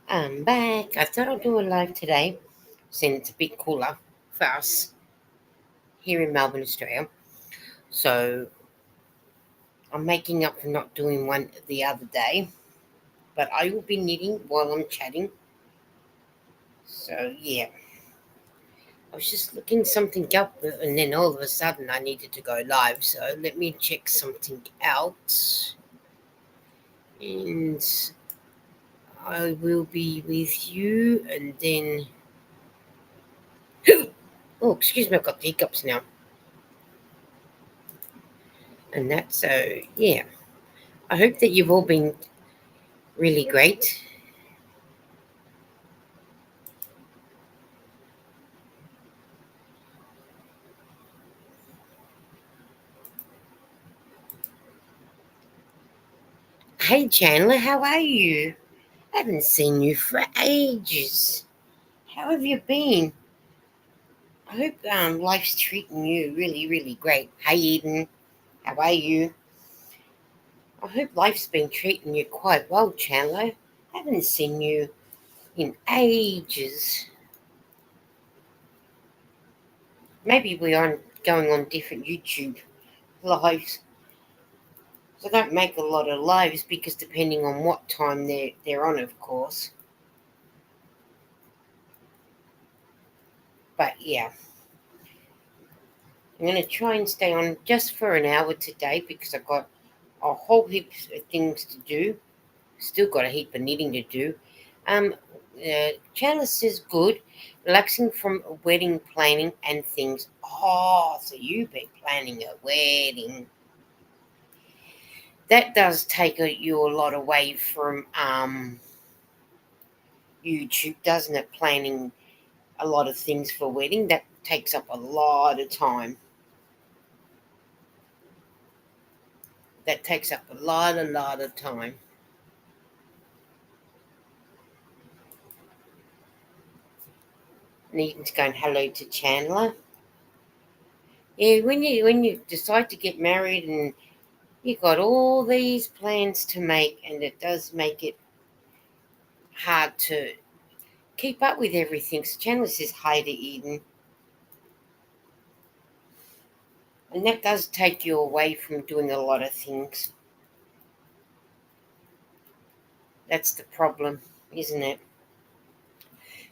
I'm back. I thought I'd do a live today since it's a bit cooler for us here in Melbourne, Australia. So I'm making up for not doing one the other day, but I will be knitting while I'm chatting. So yeah, I was just looking something up and then all of a sudden I needed to go live. So let me check something out and I will be with you and then. Oh, excuse me, I've got the hiccups now. And that's so, yeah. I hope that you've all been really great. Hey Chandler, how are you? I haven't seen you for ages. How have you been? I hope life's treating you really, really great. Hey Eden, how are you? I hope life's been treating you quite well, Chandler. I haven't seen you in ages. Maybe we aren't going on different YouTube lives. I don't make a lot of lives because depending on what time they're on, of course. But yeah, I'm going to try and stay on just for an hour today because I've got a whole heap of things to do. Still got a heap of knitting to do. Um, Chandler says good, relaxing from wedding planning and things. Oh, so you've been planning a wedding. That does take you a lot away from YouTube, doesn't it? Planning a lot of things for wedding. That takes up a lot of time. That takes up a lot of time. Needing to go and hello to Chandler. Yeah, when you decide to get married and you got all these plans to make, and it does make it hard to keep up with everything. So Chandler says hi to Eden, and that does take you away from doing a lot of things. That's the problem, isn't it?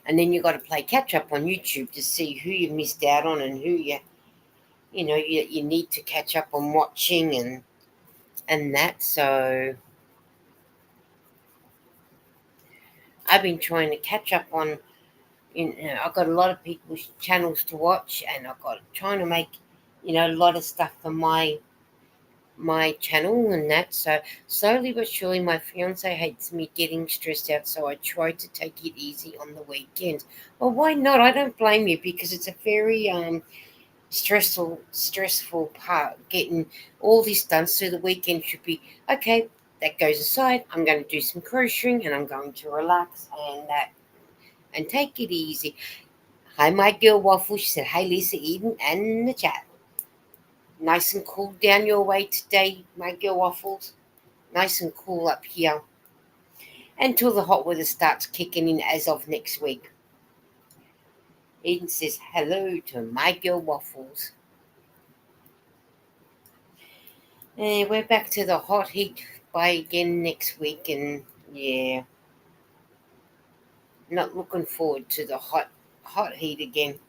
And then you got to play catch up on YouTube to see who you missed out on and who you need to catch up on watching and that. So I've been trying to catch up on. I've got a lot of people's channels to watch, and I've got trying to make, a lot of stuff for my channel and that. So slowly but surely, my fiance hates me getting stressed out, so I try to take it easy on the weekends. Well, why not? I don't blame you because it's a very stressful part getting all this done. So the weekend should be okay. That goes aside. I'm going to do some crocheting and I'm going to relax and take it easy. Hi, my girl Waffle. She said, "Hey, Lisa Eden and the chat. Nice and cool down your way today, my girl Waffles. Nice and cool up here until the hot weather starts kicking in as of next week." Eden says hello to my girl Waffles. We're back to the hot heat by again next week, and yeah, not looking forward to the hot heat again.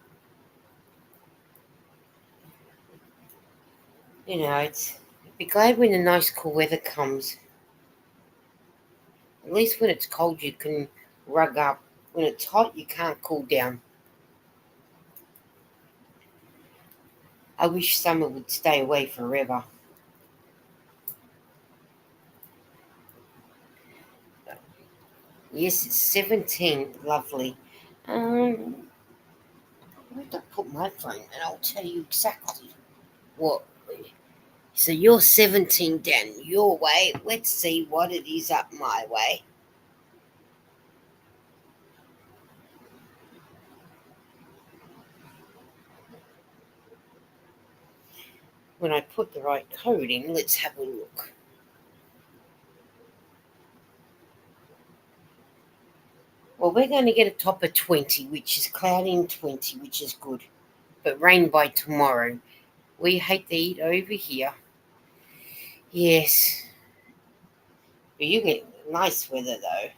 It's be glad when the nice cool weather comes. At least when it's cold, you can rug up. When it's hot, you can't cool down. I wish summer would stay away forever. Yes, it's 17. Lovely. Um, where did I put my phone? And I'll tell you exactly what. So you're 17 down your way. Let's see what it is up my way. When I put the right code in, let's have a look. Well, we're going to get a top of 20, which is cloudy and 20, which is good. But rain by tomorrow. We hate the heat over here. Yes. But you get nice weather though.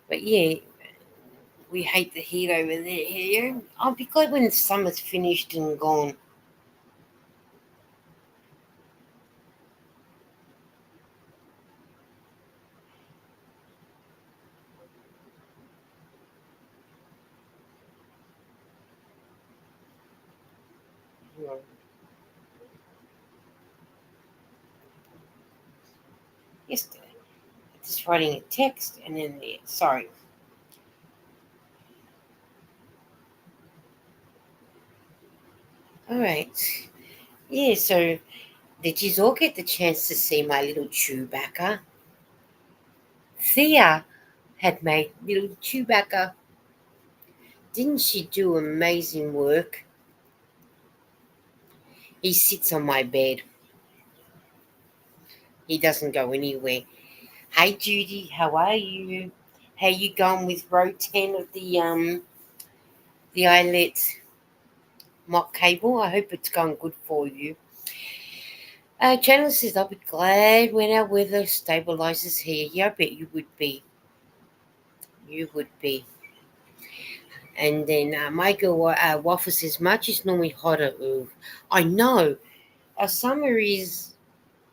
But yeah, we hate the heat over there here. I'll be glad when summer's finished and gone. Yeah. Yesterday, just writing a text and then there. Sorry. All right. Yeah. So did you all get the chance to see my little chewbucca? Thea had made little chewbucca. Didn't she do amazing work? He sits on my bed. He doesn't go anywhere. Hey Judy, how are you? How you going with row 10 of the eyelet mock cable? I hope it's going good for you. Channel says I'll be glad when our weather stabilizes here. Yeah, I bet you would be. You would be. And then Michael Waffle says March is normally hotter. Ooh. I know. Our summer is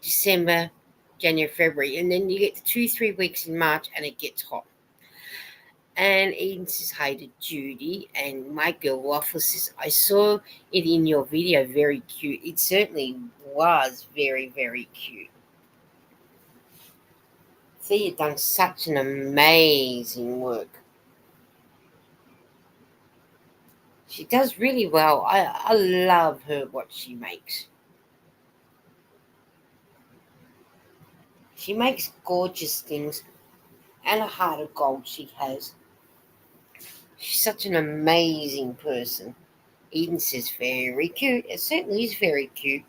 December, January, February, and then you get the 2-3 weeks in March and it gets hot. And Eden says hi to Judy, and my girl Waffle says, I saw it in your video, very cute. It certainly was very, very cute. Thea done such an amazing work. She does really well. I love her, what she makes. She makes gorgeous things, and a heart of gold she has. She's such an amazing person. Eden says, very cute. It certainly is very cute.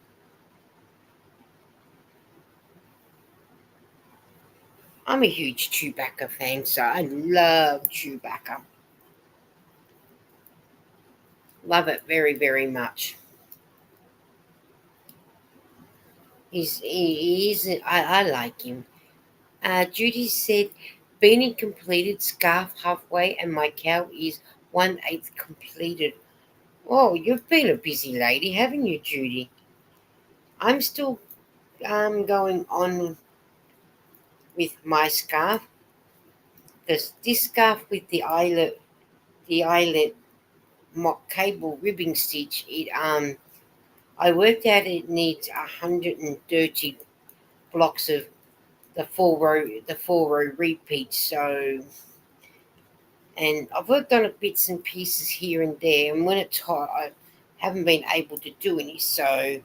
I'm a huge Chewbacca fan, so I love Chewbacca. Love it very, very much. I like him. Judy said, beanie completed, scarf halfway, and my cow is 1/8 completed. Oh, you've been a busy lady, haven't you, Judy? I'm still going on with my scarf. This scarf with the eyelet mock cable ribbing stitch. I worked out it needs 130 blocks of the four row repeat. So, and I've worked on it bits and pieces here and there, and when it's hot, I haven't been able to do any. So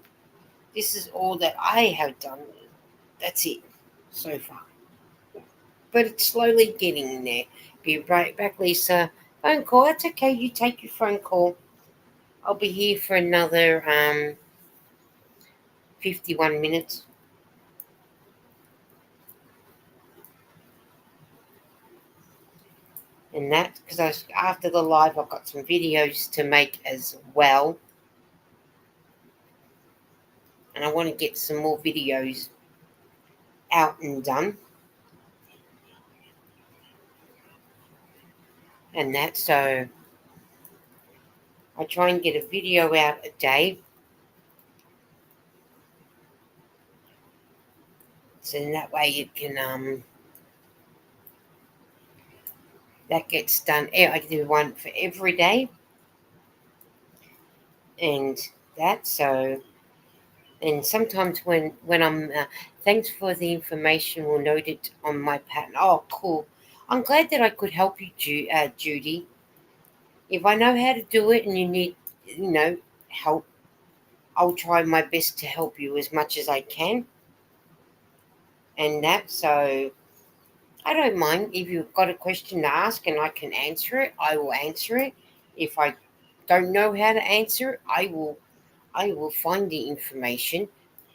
this is all that I have done. That's it so far. But it's slowly getting there. Be right back, Lisa. Phone call. That's okay. You take your phone call. I'll be here for another 51 minutes. And that because after the live, I've got some videos to make as well, and I want to get some more videos out and done, and that. So I try and get a video out a day, so in that way you can that gets done. I do one for every day, and that. So and sometimes when I'm thanks for the information, we'll note it on my pattern. Oh, cool. I'm glad that I could help you, Judy. If I know how to do it and you need, help, I'll try my best to help you as much as I can. and that. So I don't mind if you've got a question to ask and I can answer it. I will answer it. If I don't know how to answer it, I will find the information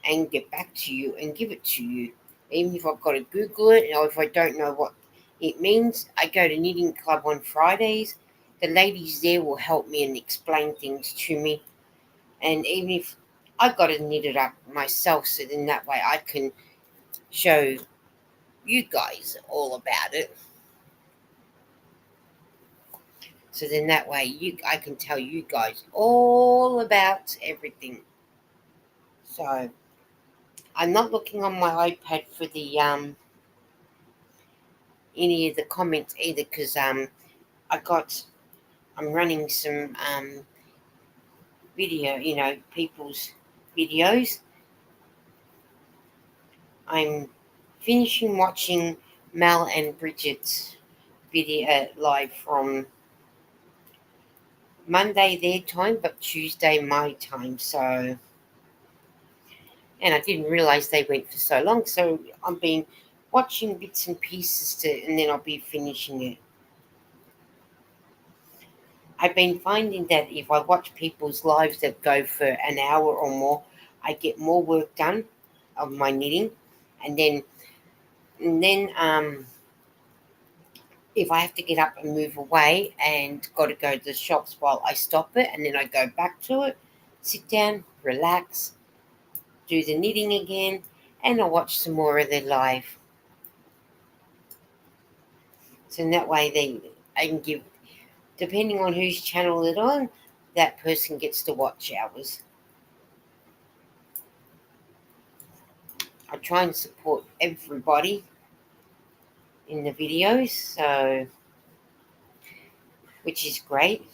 and get back to you and give it to you. Even if I've got to Google it or if I don't know what it means, I go to Knitting Club on Fridays. The ladies there will help me and explain things to me. And even if I've got to knit it up myself, so then that way I can show you guys all about it. So then that way I can tell you guys all about everything. So I'm not looking on my iPad for the any of the comments either because I'm running some video, people's videos. I'm finishing watching Mel and Bridget's video live from Monday their time, but Tuesday my time. So, and I didn't realize they went for so long. So I've been watching bits and pieces and then I'll be finishing it. I've been finding that if I watch people's lives that go for an hour or more, I get more work done of my knitting, and then if I have to get up and move away and got to go to the shops while I stop it, and then I go back to it, sit down, relax, do the knitting again, and I watch some more of their live. So in that way, I can give, depending on whose channel it's on, that person gets to watch hours. I try and support everybody in the videos, so which is great.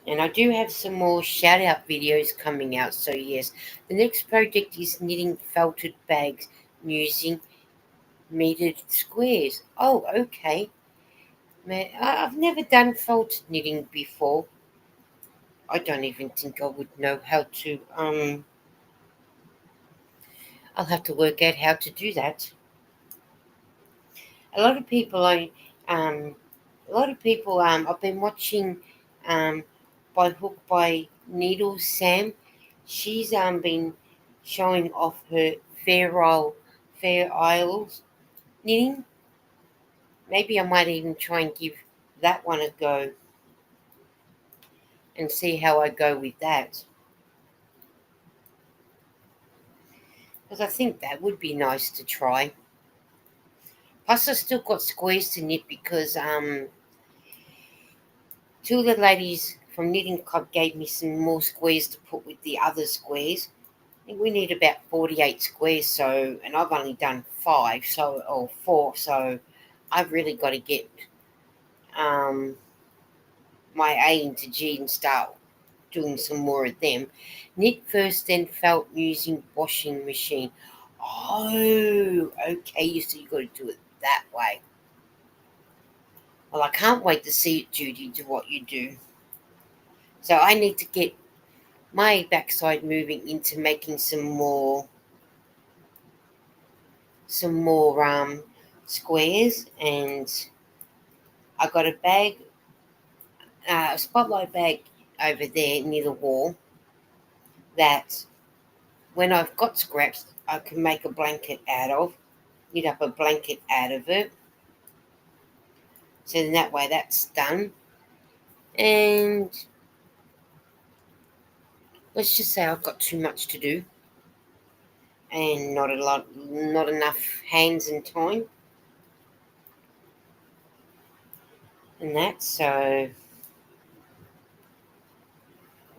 And I do have some more shout out videos coming out. So yes, the next project is knitting felted bags using metered squares. Oh, okay. Man, I've never done felted knitting before. I don't even think I would know how to. I'll have to work out how to do that. A lot of people, I've been watching, um, by hook by needle Sam. She's been showing off her Fair Isles knitting. Maybe I might even try and give that one a go and see how I go with that. Because I think that would be nice to try. Plus, I still got squares to knit because two of the ladies from Knitting Club gave me some more squares to put with the other squares. I think we need about 48 squares, so, and I've only done 5, or 4, so I've really got to get um, my A into G and start doing some more of them. Knit first, then felt using washing machine. Oh, okay, so you got to do it that way. Well, I can't wait to see it, Judy, to what you do. So I need to get my backside moving into making some more squares, and I got a bag, a spotlight bag over there near the wall that when I've got scraps I can make a blanket out of, knit up a blanket out of it. So then that way that's done. And let's just say I've got too much to do and not enough hands and time and that. So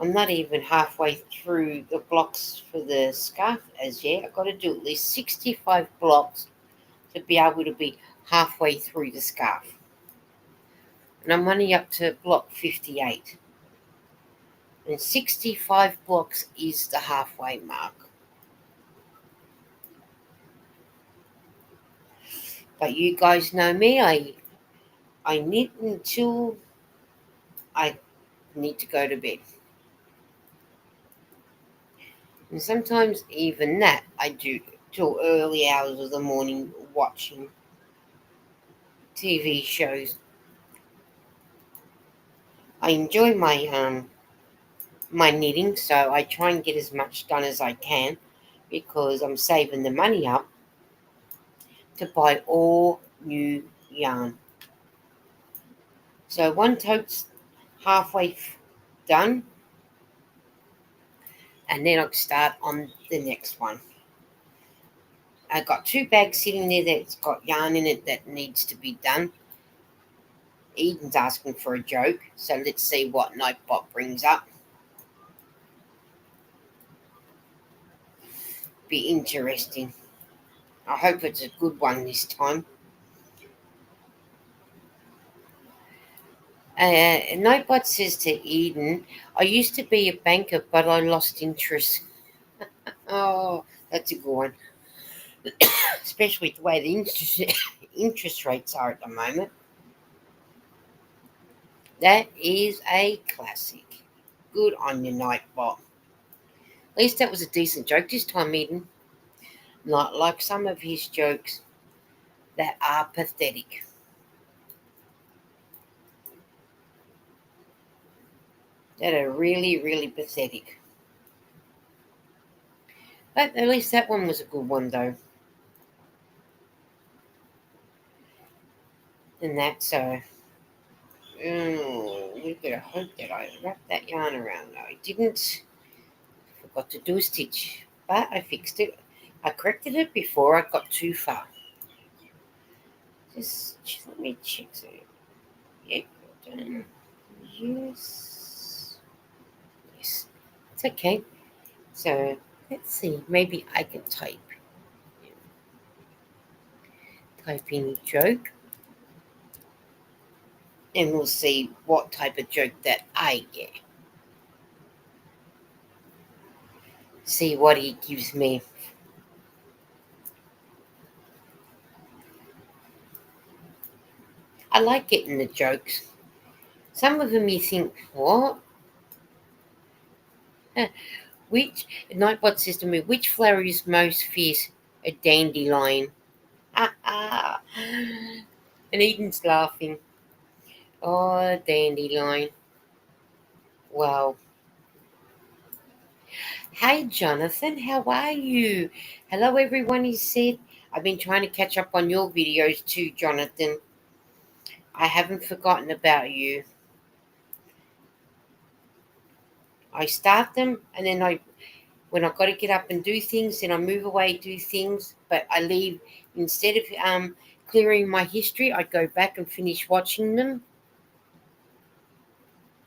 I'm not even halfway through the blocks for the scarf as yet. I've got to do at least 65 blocks to be able to be halfway through the scarf. And I'm only up to block 58. And 65 blocks is the halfway mark. But you guys know me, I knit until I need to go to bed. And sometimes even that I do till early hours of the morning watching TV shows. I enjoy my knitting, so I try and get as much done as I can because I'm saving the money up to buy all new yarn. So one tote's halfway done, and then I'll start on the next one. I got 2 bags sitting there that's got yarn in it that needs to be done. Eden's asking for a joke, so let's see what Nightbot brings up. Be interesting. I hope it's a good one this time. Nightbot says to Eden, I used to be a banker, but I lost interest. Oh, that's a good one. Especially the way the interest rates are at the moment. That is a classic. Good on your Nightbot. At least that was a decent joke this time, Eden. Not like some of his jokes that are pathetic. That are really, really pathetic. But at least that one was a good one, though. And that's we better hope that I wrapped that yarn around. No, I didn't. Forgot to do a stitch, but I fixed it. I corrected it before I got too far. Just let me check. So, yeah, done. Yes. Yes. It's okay. So let's see. Maybe I can type in joke, and we'll see what type of joke that I get. See what he gives me. I like getting the jokes. Some of them you think, what? Which Nightbot says to me, which flower is most fierce? A dandelion. Ah ah. And Eden's laughing. Oh, dandelion. Wow. Hey, Jonathan, how are you? Hello, everyone, he said. I've been trying to catch up on your videos too, Jonathan. I haven't forgotten about you. I start them, and then when I've got to get up and do things, then I move away, do things, but I leave, instead of clearing my history, I go back and finish watching them,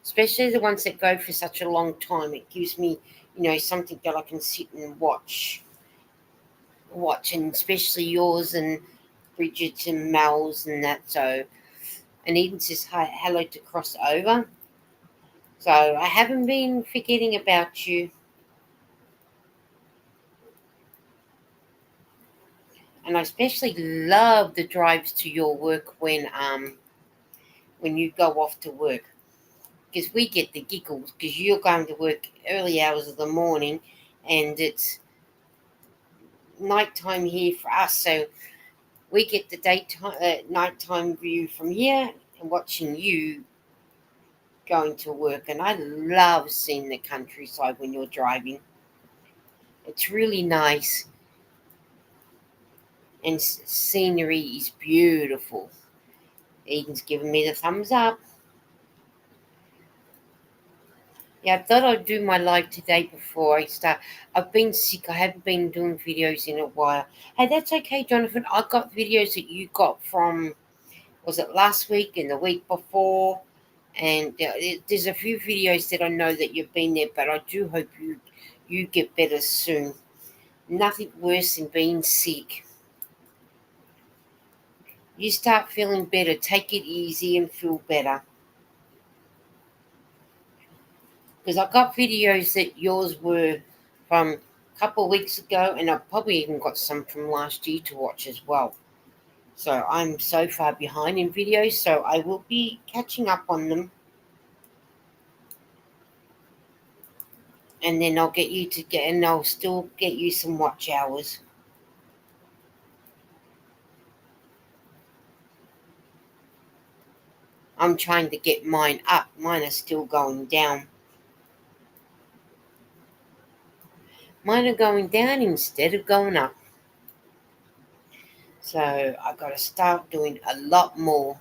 especially the ones that go for such a long time. It gives me, something that I can sit and watch, and especially yours and Bridget's and Mel's and that. So, and Eden says hi, hello to cross over. So I haven't been forgetting about you. And I especially love the drives to your work when you go off to work, because we get the giggles because you're going to work early hours of the morning, and it's nighttime here for us, so we get the nighttime view from here and watching you going to work. And I love seeing the countryside when you're driving. It's really nice, and scenery is beautiful. Eden's giving me the thumbs up. Yeah, I thought I'd do my live today before I start. I've been sick. I haven't been doing videos in a while. Hey, that's okay, Jonathan. I got videos that you got from, was it last week and the week before? And there's a few videos that I know that you've been there, but I do hope you get better soon. Nothing worse than being sick. You start feeling better. Take it easy and feel better. Because I got videos that yours were from a couple of weeks ago, and I've probably even got some from last year to watch as well. So I'm so far behind in videos, so I will be catching up on them. and then I'll get you to get, and I'll still get you some watch hours. I'm trying to get mine up. Mine are still going down. Mine are going down instead of going up. So I got to start doing a lot more.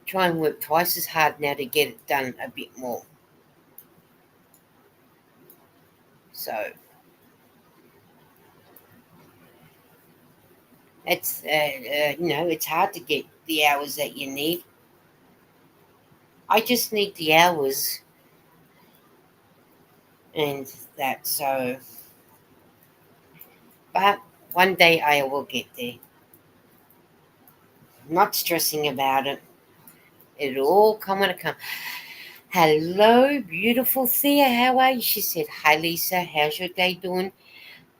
Try and work twice as hard now to get it done a bit more. So it's it's hard to get the hours that you need. I just need the hours and that. So, but one day I will get there. Not stressing about it. It'll all come when it comes. Hello, beautiful Thea. How are you? She said, "Hi, Lisa. How's your day doing?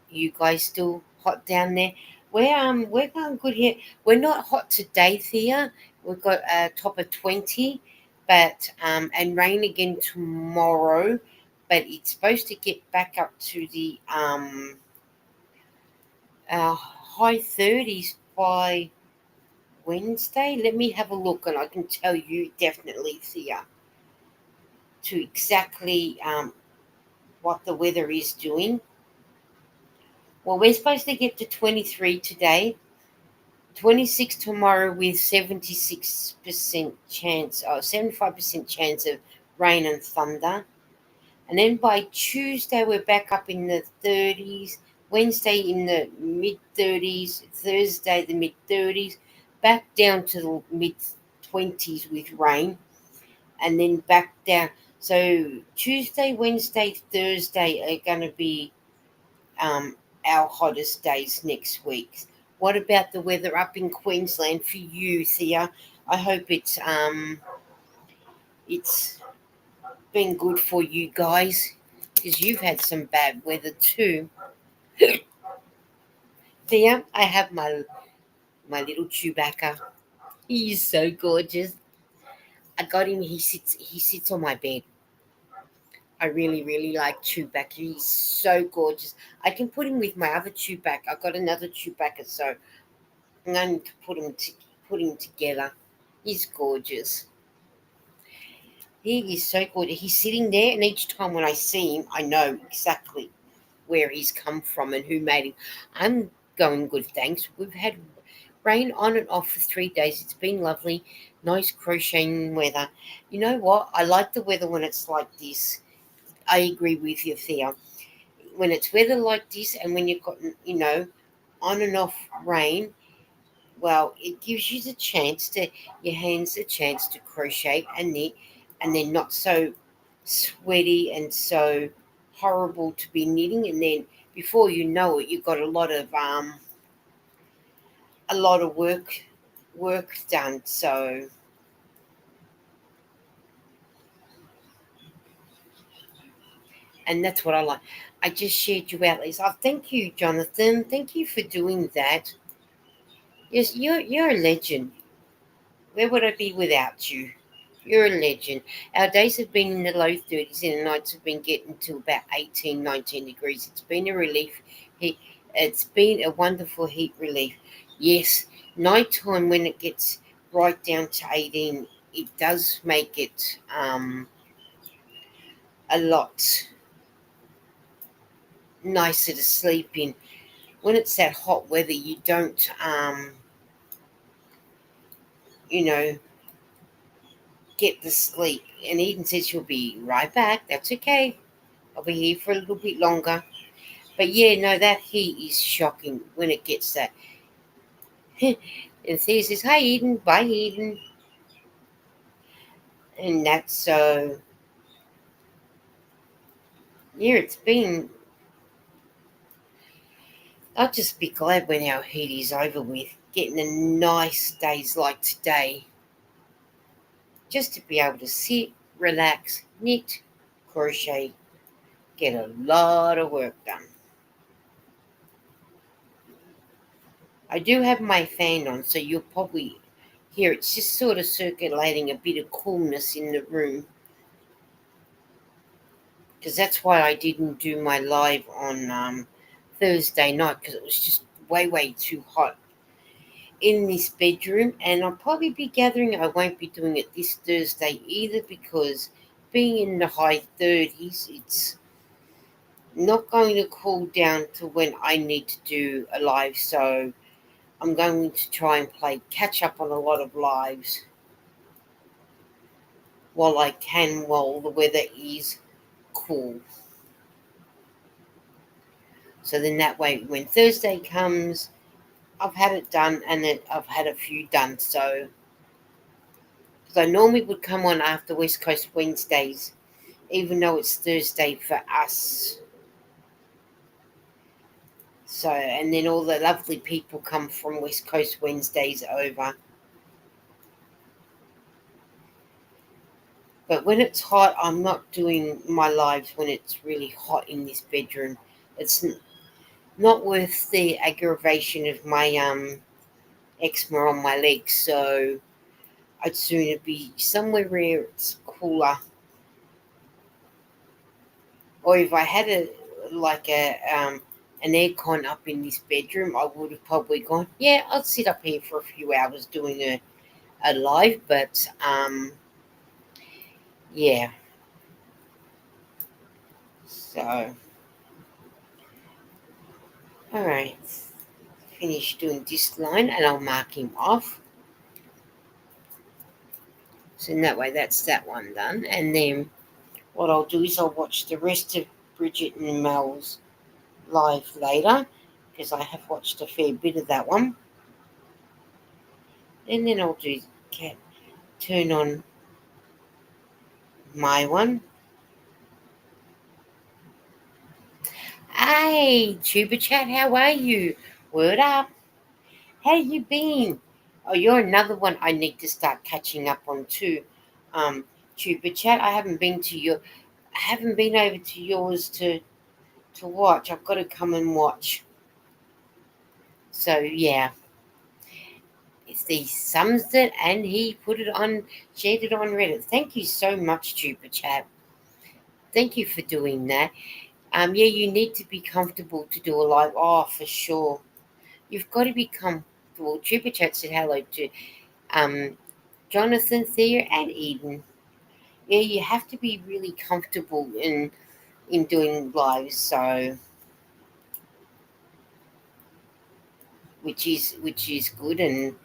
You guys still hot down there?" We're going good here. We're not hot today, Thea. We've got a top of 20, but and rain again tomorrow. But it's supposed to get back up to the high 30s by Wednesday. Let me have a look, and I can tell you definitely, Thea, to exactly what the weather is doing. Well, we're supposed to get to 23 today, 26 tomorrow with 76% chance, 75% chance of rain and thunder. And then by Tuesday, we're back up in the 30s, Wednesday in the mid 30s, Thursday the mid 30s, back down to the mid 20s with rain, and then back down. So Tuesday, Wednesday, Thursday are going to be um, our hottest days next week. What about the weather up in Queensland for you, Thea? I hope it's been good for you guys because you've had some bad weather too. Thea, I have my little chewbucca. He's so gorgeous. I got him. He sits on my bed. I really, really like Chewbacca. He's so gorgeous. I can put him with my other Chewbacca. I've got another Chewbacca, so I'm going to put him together. He's gorgeous. He is so gorgeous. He's sitting there, and each time when I see him, I know exactly where he's come from and who made him. I'm going good, thanks. We've had rain on and off for 3 days. It's been lovely, nice crocheting weather. You know what? I like the weather when it's like this. I agree with you, Thea. When it's weather like this and when you've got, on and off rain, well, it gives you the chance to, your hands the chance to crochet and knit, and they're not so sweaty and so horrible to be knitting. And then before you know it, you've got a lot of work done. So, and that's what I like. I just shared you out, Lisa. Oh, thank you, Jonathan. Thank you for doing that. Yes, you're a legend. Where would I be without you? You're a legend. Our days have been in the low 30s and the nights have been getting to about 18, 19 degrees. It's been a relief. It's been a wonderful heat relief. Yes, nighttime when it gets right down to 18, it does make it a lot nicer to sleep in. When it's that hot weather, you don't, you know, get the sleep. And Eden says she'll be right back. That's okay. I'll be here for a little bit longer. But yeah, no, that heat is shocking when it gets that. And Thea says, "Hi, Eden. Bye, Eden." And that's so, yeah, it's been. I'll just be glad when our heat is over with, getting a nice days like today, just to be able to sit, relax, knit, crochet, get a lot of work done. I do have my fan on, so you'll probably hear it's just sort of circulating a bit of coolness in the room. because that's why I didn't do my live on Thursday night, because it was just way too hot in this bedroom. And I'll probably be gathering. I won't be doing it this Thursday either, because being in the high 30s, it's not going to cool down to when I need to do a live. So I'm going to try and play catch up on a lot of lives while I can, while the weather is cool. So then that way, when Thursday comes, I've had it done, and then I've had a few done. So, because I normally would come on after West Coast Wednesdays, even though it's Thursday for us. So, and then all the lovely people come from West Coast Wednesdays over. But when it's hot, I'm not doing my lives when it's really hot in this bedroom. It's not worth the aggravation of my eczema on my legs. So I'd sooner be somewhere where it's cooler. Or if I had an aircon up in this bedroom, I would have probably gone, yeah, I'll sit up here for a few hours doing a live. But yeah. So all right, finish doing this line, and I'll mark him off. So in that way, that's that one done. And then what I'll do is I'll watch the rest of Bridget and Mel's live later, because I have watched a fair bit of that one. And then I'll do turn on my one. Hey, Tuba Chat, how are you? Word up. How you been? Oh, you're another one I need to start catching up on too. Tuba Chat, I haven't been over to yours to watch. I've got to come and watch. So yeah, if he sums it and he put it on, shared it on Reddit. Thank you so much, Tuba Chat. Thank you for doing that. Yeah, you need to be comfortable to do a live. Oh, for sure. You've got to be comfortable. Tuba Chat said hello to Jonathan, Thea, and Eden. Yeah, you have to be really comfortable in doing lives. So which is good, and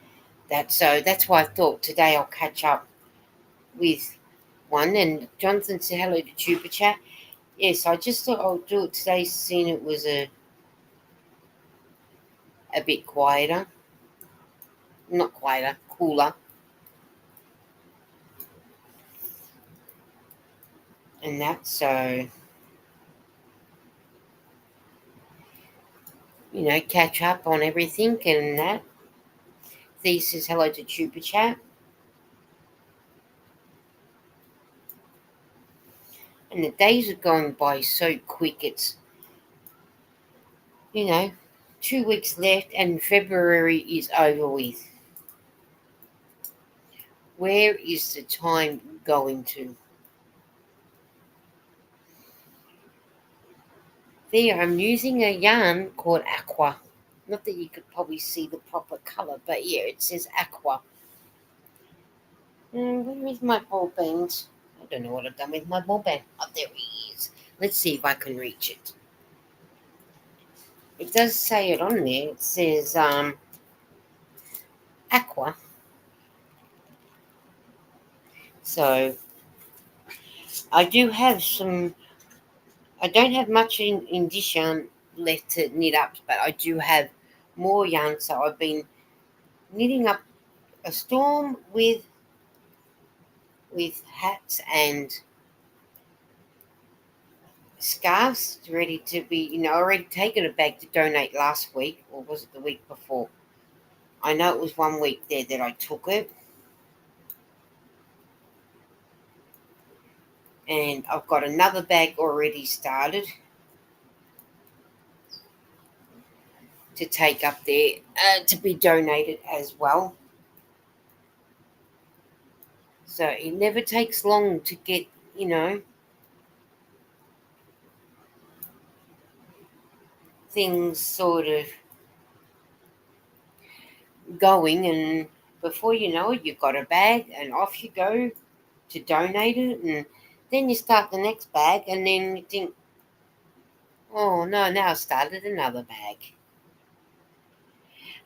that's why I thought today I'll catch up with one. And Jonathan said hello to Tuba Chat. Yes, I just thought I'll do it today, seeing it was a bit quieter. Not quieter, cooler. And that, so, catch up on everything and that. Thea says hello to Tuba Chat. And the days are going by so quick. It's, you know, 2 weeks left and February is over with. Where is the time going to? There, I'm using a yarn called Aqua. Not that you could probably see the proper colour, but yeah, it says Aqua. Where is my ball band? I don't know what I've done with my ball band. Oh, there he is. Let's see if I can reach it. It does say it on there. It says Aqua. So I do have some. I don't have much in this yarn left to knit up, but I do have more yarn. So I've been knitting up a storm with hats and scarves ready to be, already taken a bag to donate last week, or was it the week before? I know it was 1 week there that I took it. And I've got another bag already started to take up there to be donated as well. So it never takes long to get, things sort of going, and before you know it, you've got a bag, and off you go to donate it, and then you start the next bag, and then you think, oh no, now I started another bag.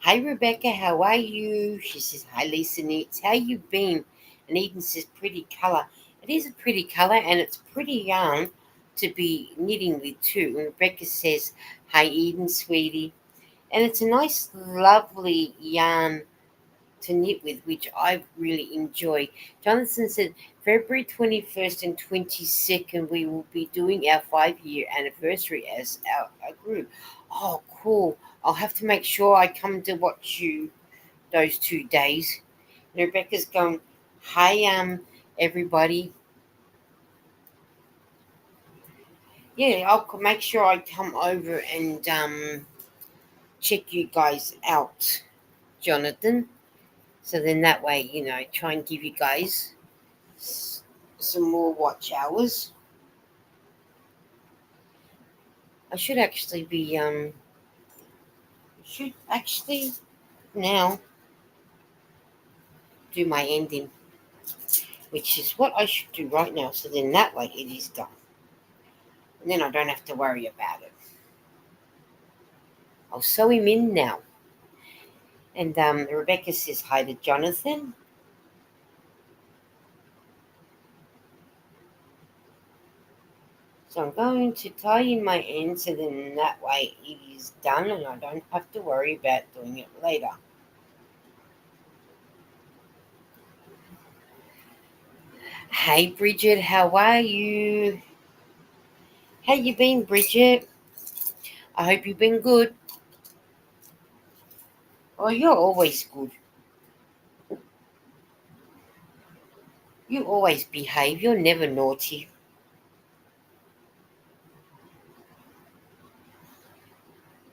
Hi Rebecca, how are you? She says, hi Lisa Neats, how you been? And Eden says, pretty colour. It is a pretty colour, and it's pretty yarn to be knitting with too. And Rebecca says, hi Eden, sweetie. And it's a nice, lovely yarn to knit with, which I really enjoy. Jonathan said, February 21st and 22nd, we will be doing our 5-year anniversary as our group. Oh, cool. I'll have to make sure I come to watch you those 2 days. And Rebecca's going, hi, everybody. Yeah, I'll make sure I come over and check you guys out, Jonathan. So then that way, try and give you guys some more watch hours. I should actually now do my ending, which is what I should do right now. So then that way it is done. And then I don't have to worry about it. I'll sew him in now. And Rebecca says hi to Jonathan. So I'm going to tie in my end so then that way it is done and I don't have to worry about doing it later. Hey Bridget, how are you? How you been, Bridget? I hope you've been good. Oh, you're always good. You always behave. You're never naughty.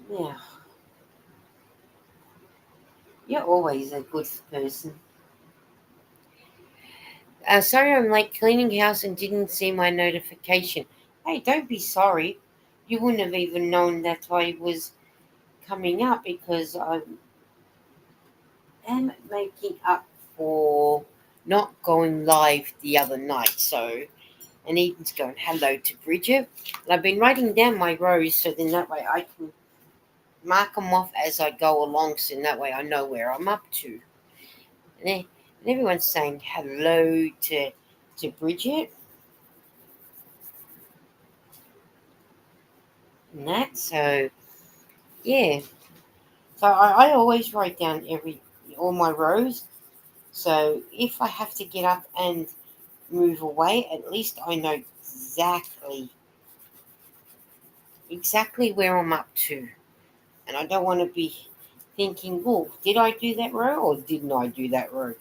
Yeah, you're always a good person. Sorry I'm late cleaning house and didn't see my notification. Hey, don't be sorry. You wouldn't have even known that I was coming up because I am making up for not going live the other night. So, and Eden's going, hello to Bridget. And I've been writing down my rows so then that way I can mark them off as I go along so that way I know where I'm up to. And everyone's saying hello to Bridget. And that, so yeah. So I always write down all my rows. So if I have to get up and move away, at least I know exactly where I'm up to. And I don't want to be thinking, oh, did I do that row or didn't I do that row?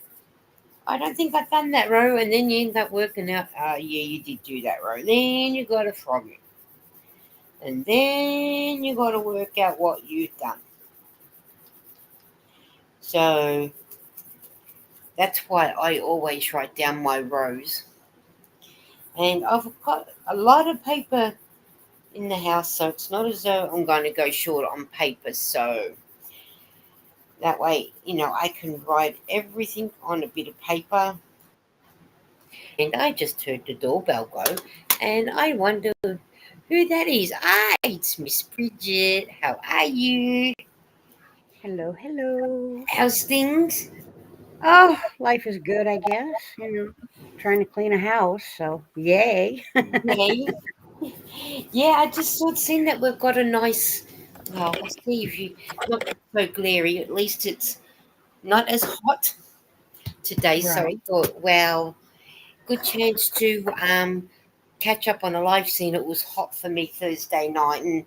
I don't think I've done that row, and then you end up working out, yeah, you did do that row. Then you got to frog it. And then you got to work out what you've done. So that's why I always write down my rows. And I've got a lot of paper in the house, so it's not as though I'm going to go short on paper. So that way, I can write everything on a bit of paper. And I just heard the doorbell go, and I wonder who that is. It's Miss Bridget. How are you? Hello, hello. How's things? Oh, life is good, I guess. Trying to clean a house, so yay. Yay. Yeah, I just seen that we've got a nice. Well, I'll see if you not so glary. At least it's not as hot today. So I Right. thought, well, good chance to catch up on a live scene. It was hot for me Thursday night, and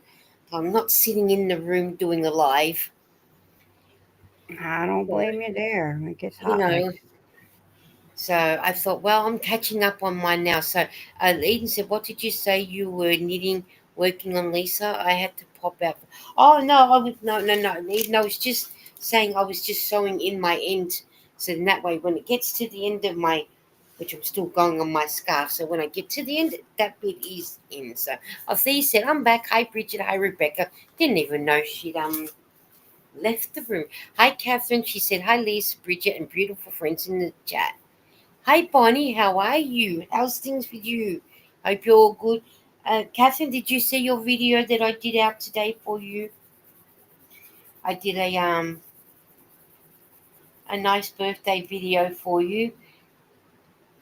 I'm not sitting in the room doing a live. I don't So, blame you there. It gets you hot like know, so I thought, well, I'm catching up on mine now. So Eden said, what did you say you were knitting, working on, Lisa? I had to pop out. Oh, no, no. Eden, I was just saying I was just sewing in my end. So in that way, when it gets to the end of my which I'm still going on my scarf. So when I get to the end, that bit is in. So Althea said, I'm back. Hi, Bridget. Hi, Rebecca. Didn't even know she'd left the room. Hi, Catherine. She said, hi, Lisa, Bridget, and beautiful friends in the chat. Hi, Bonnie. How are you? How's things with you? Hope you're all good. Catherine, did you see your video that I did out today for you? I did a nice birthday video for you,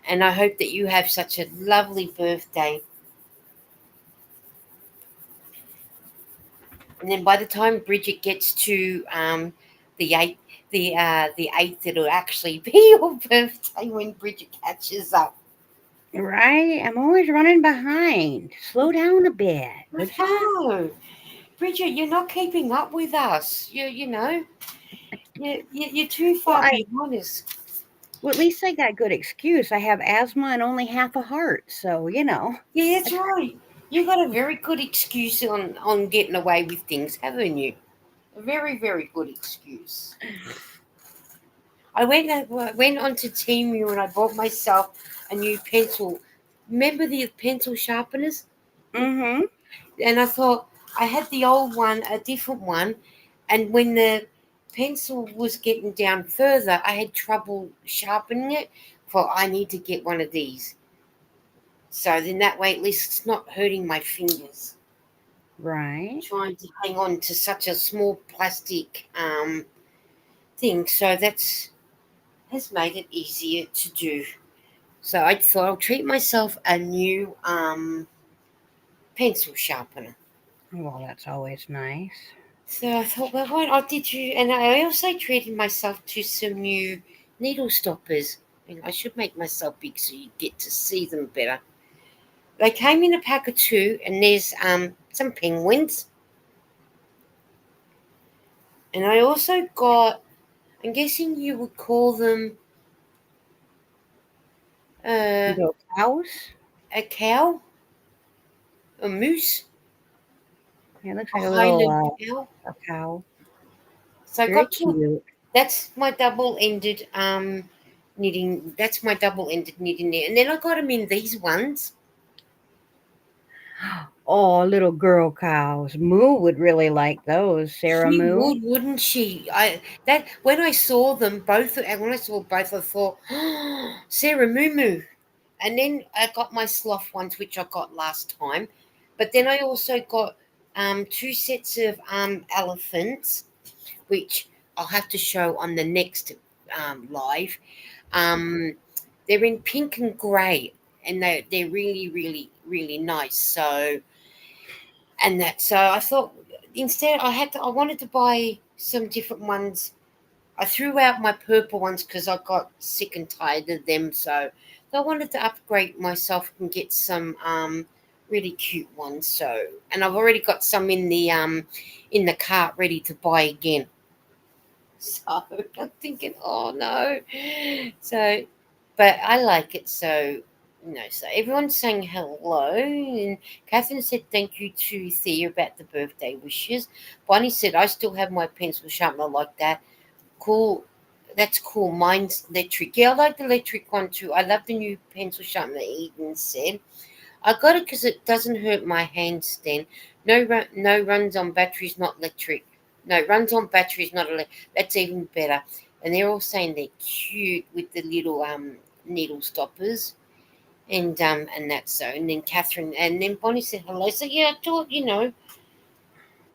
and I hope that you have such a lovely birthday. And then by the time Bridget gets to the eighth, the eighth, it'll actually be your birthday when Bridget catches up. Right? I'm always running behind. Slow down a bit, would ya? No, Bridget, you're not keeping up with us. You're too Well, far behind us. well, at least I got a good excuse. I have asthma and only half a heart, so Yeah, that's That's right. You got a very good excuse on getting away with things, haven't you? A very, very good excuse. I went onto Temu and I bought myself a new pencil. Remember the pencil sharpeners? Mm-hmm. And I thought I had the old one, a different one, and when the pencil was getting down further, I had trouble sharpening it. For I need to get one of these. So then that way at least it's not hurting my fingers. Right. Trying to hang on to such a small plastic thing. So that's has made it easier to do. So I thought I'll treat myself a new pencil sharpener. Well, that's always nice. So I thought, well, why not? Did you? And I also treated myself to some new needle stoppers. And I should make myself big so you get to see them better. They came in a pack of two, and there's some penguins. And I also got, I'm guessing you would call them uh, Little cows. a cow, a moose, Yeah, it looks a like a little Highland cow. a cow. So I Very got two. cute. That's my double-ended knitting. That's my double-ended knitting there. And then I got them in these ones. Oh, little girl cows. Moo would really like those. Sarah She Moo. would, wouldn't she? I that when I saw them both, and when I saw both, I thought, oh, Sarah Moo Moo. And then I got my sloth ones, which I got last time. But then I also got two sets of elephants, which I'll have to show on the next live. Um, they're in pink and grey, and they're really, really, really nice. So and that so I thought instead I wanted to buy some different ones. I threw out my purple ones because I got sick and tired of them. So I wanted to upgrade myself and get some really cute ones. So and I've already got some in the cart ready to buy again. So I'm thinking, oh no. So, but I like it. So, so everyone's saying hello. And Catherine said thank you to Thea about the birthday wishes. Bonnie said, I still have my pencil sharpener like that. Cool. That's cool. Mine's electric. Yeah, I like the electric one too. I love the new pencil sharpener, Eden said. I got it because it doesn't hurt my hands then. No runs on batteries, not electric. No, runs on batteries, not electric. That's even better. And they're all saying they're cute with the little needle stoppers. And that's so. And then Catherine and then Bonnie said hello. So yeah, I thought,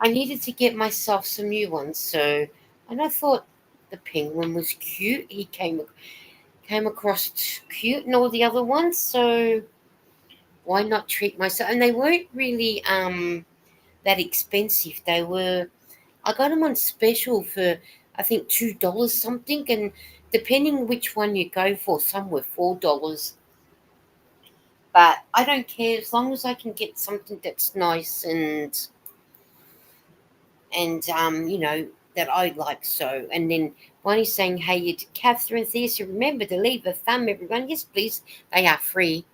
I needed to get myself some new ones. So and I thought the penguin was cute. He came across cute and all the other ones. So why not treat myself? And they weren't really that expensive. I got them on special for I think $2 something, and depending which one you go for, some were $4. But I don't care as long as I can get something that's nice and that I like. So and then one is saying, hey, you Catherine Theus, remember to leave a thumb, everyone. Yes, please. They are free.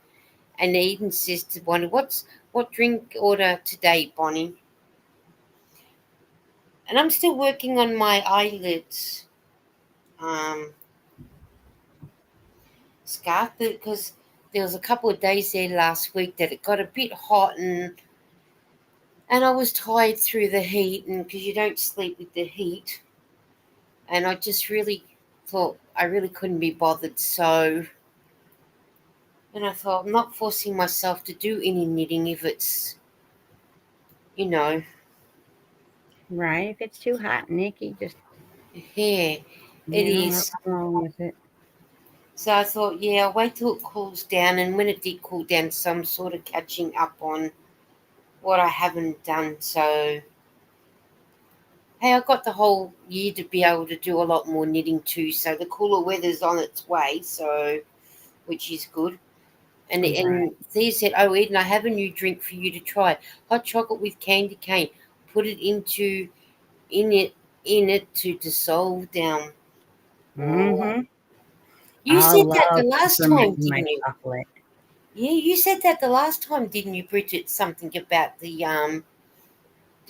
And Eden says to Bonnie, what drink order today, Bonnie? And I'm still working on my eyelids. Um, scarf because there was a couple of days there last week that it got a bit hot and I was tired through the heat and because you don't sleep with the heat and I just really thought I really couldn't be bothered and I thought I'm not forcing myself to do any knitting if it's you know Right. If it's too hot, Nikki, just yeah it nothing is. wrong with it. So I thought, yeah, I'll wait till it cools down, and when it did cool down, some sort of catching up on what I haven't done. So, hey, I got the whole year to be able to do a lot more knitting too. So the cooler weather's on its way, so which is good. Right. And Thea said, "Oh, Eden, I have a new drink for you to try: hot chocolate with candy cane. Put it in it in it to dissolve down." Oh, Mm-hmm. you I said that the love last peppermint time, in my didn't you? chocolate. Yeah, you said that the last time, didn't you, Bridget? Something about the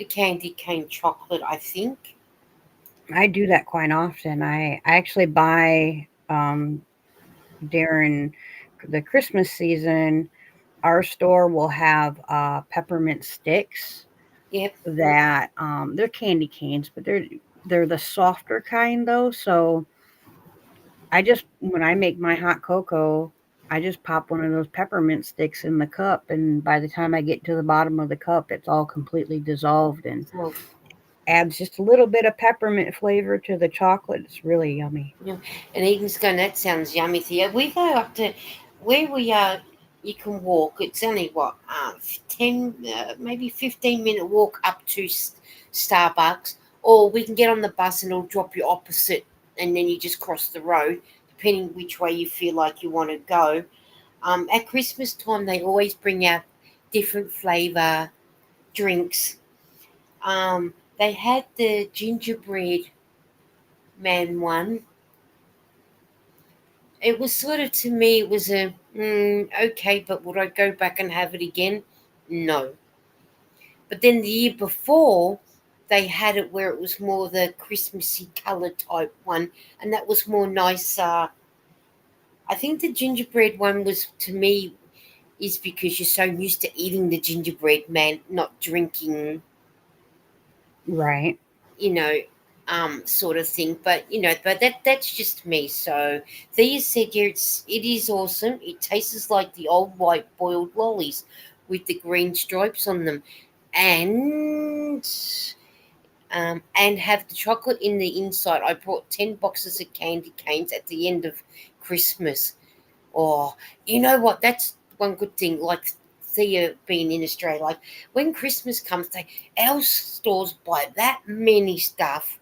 candy cane chocolate, I think. I do that quite often. I actually buy during the Christmas season, our store will have peppermint sticks Yep. that they're candy canes, but they're the softer kind though. So I just when I make my hot cocoa, I just pop one of those peppermint sticks in the cup, and by the time I get to the bottom of the cup, it's all completely dissolved and Well, adds just a little bit of peppermint flavor to the chocolate. It's really yummy. you know, and Eden's going, that sounds yummy, Thea. We go up to where we are. You can walk. It's only what 10, maybe 15-minute walk up to Starbucks, or we can get on the bus and it'll drop you opposite, and then you just cross the road, depending which way you feel like you want to go. At Christmas time, they always bring out different flavor drinks. They had the gingerbread man one. It was sort of to me, it was a okay, but would I go back and have it again? No. But then the year before, they had it where it was more the Christmassy color type one, and that was more nice. I think the gingerbread one was to me is because you're so used to eating the gingerbread man, not drinking, Right. you know, sort of thing. But but that's just me. So Thea said, yeah, it is awesome. It tastes like the old white boiled lollies with the green stripes on them, and have the chocolate in the inside. I brought 10 boxes of candy canes at the end of Christmas. Oh, you know what? That's one good thing. Like Thea being in Australia, like when Christmas comes, our stores buy that many stuff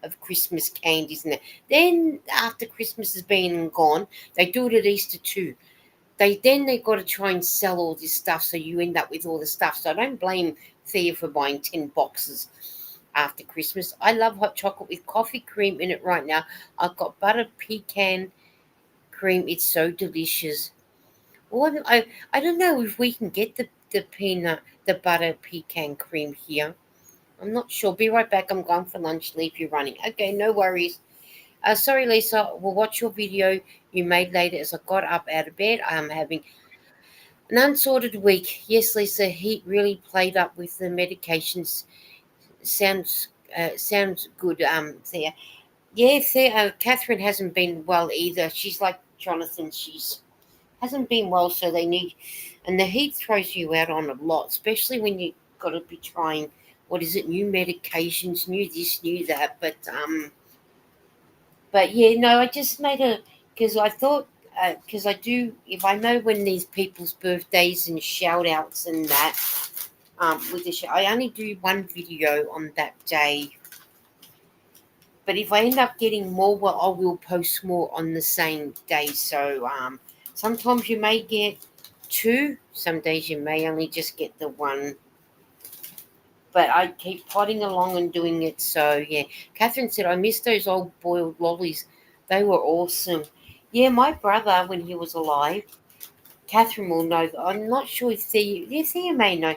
of Christmas candies and that. Then after Christmas has been and gone, they do it at Easter too. They got to try and sell all this stuff, so you end up with all the stuff. So I don't blame Thea for buying 10 boxes after Christmas. I love hot chocolate with coffee cream in it right now. I've got butter pecan cream. It's so delicious. Well, I don't know if we can get the butter pecan cream here. I'm not sure. Be right back. I'm going for lunch. Leave you running. Okay, no worries. Sorry, Lisa. We'll watch your video you made later as I got up out of bed. I'm having an unsorted week. Yes, Lisa. Heat really played up with the medications. Sounds good. There. Yeah, there. Catherine hasn't been well either. She's like Jonathan. She's hasn't been well, so they need, and the heat throws you out on a lot, especially when you got to be trying, what is it, new medications, new this, new that. But yeah, no, I just made a because I thought because I do if I know when these people's birthdays and shout outs and that with the show, I only do one video on that day. But if I end up getting more, well, I will post more on the same day. So sometimes you may get two. Some days you may only just get the one. But I keep plodding along and doing it. So yeah, Catherine said I miss those old boiled lollies. They were awesome. Yeah, my brother when he was alive. Catherine will know. I'm not sure if Thea may know.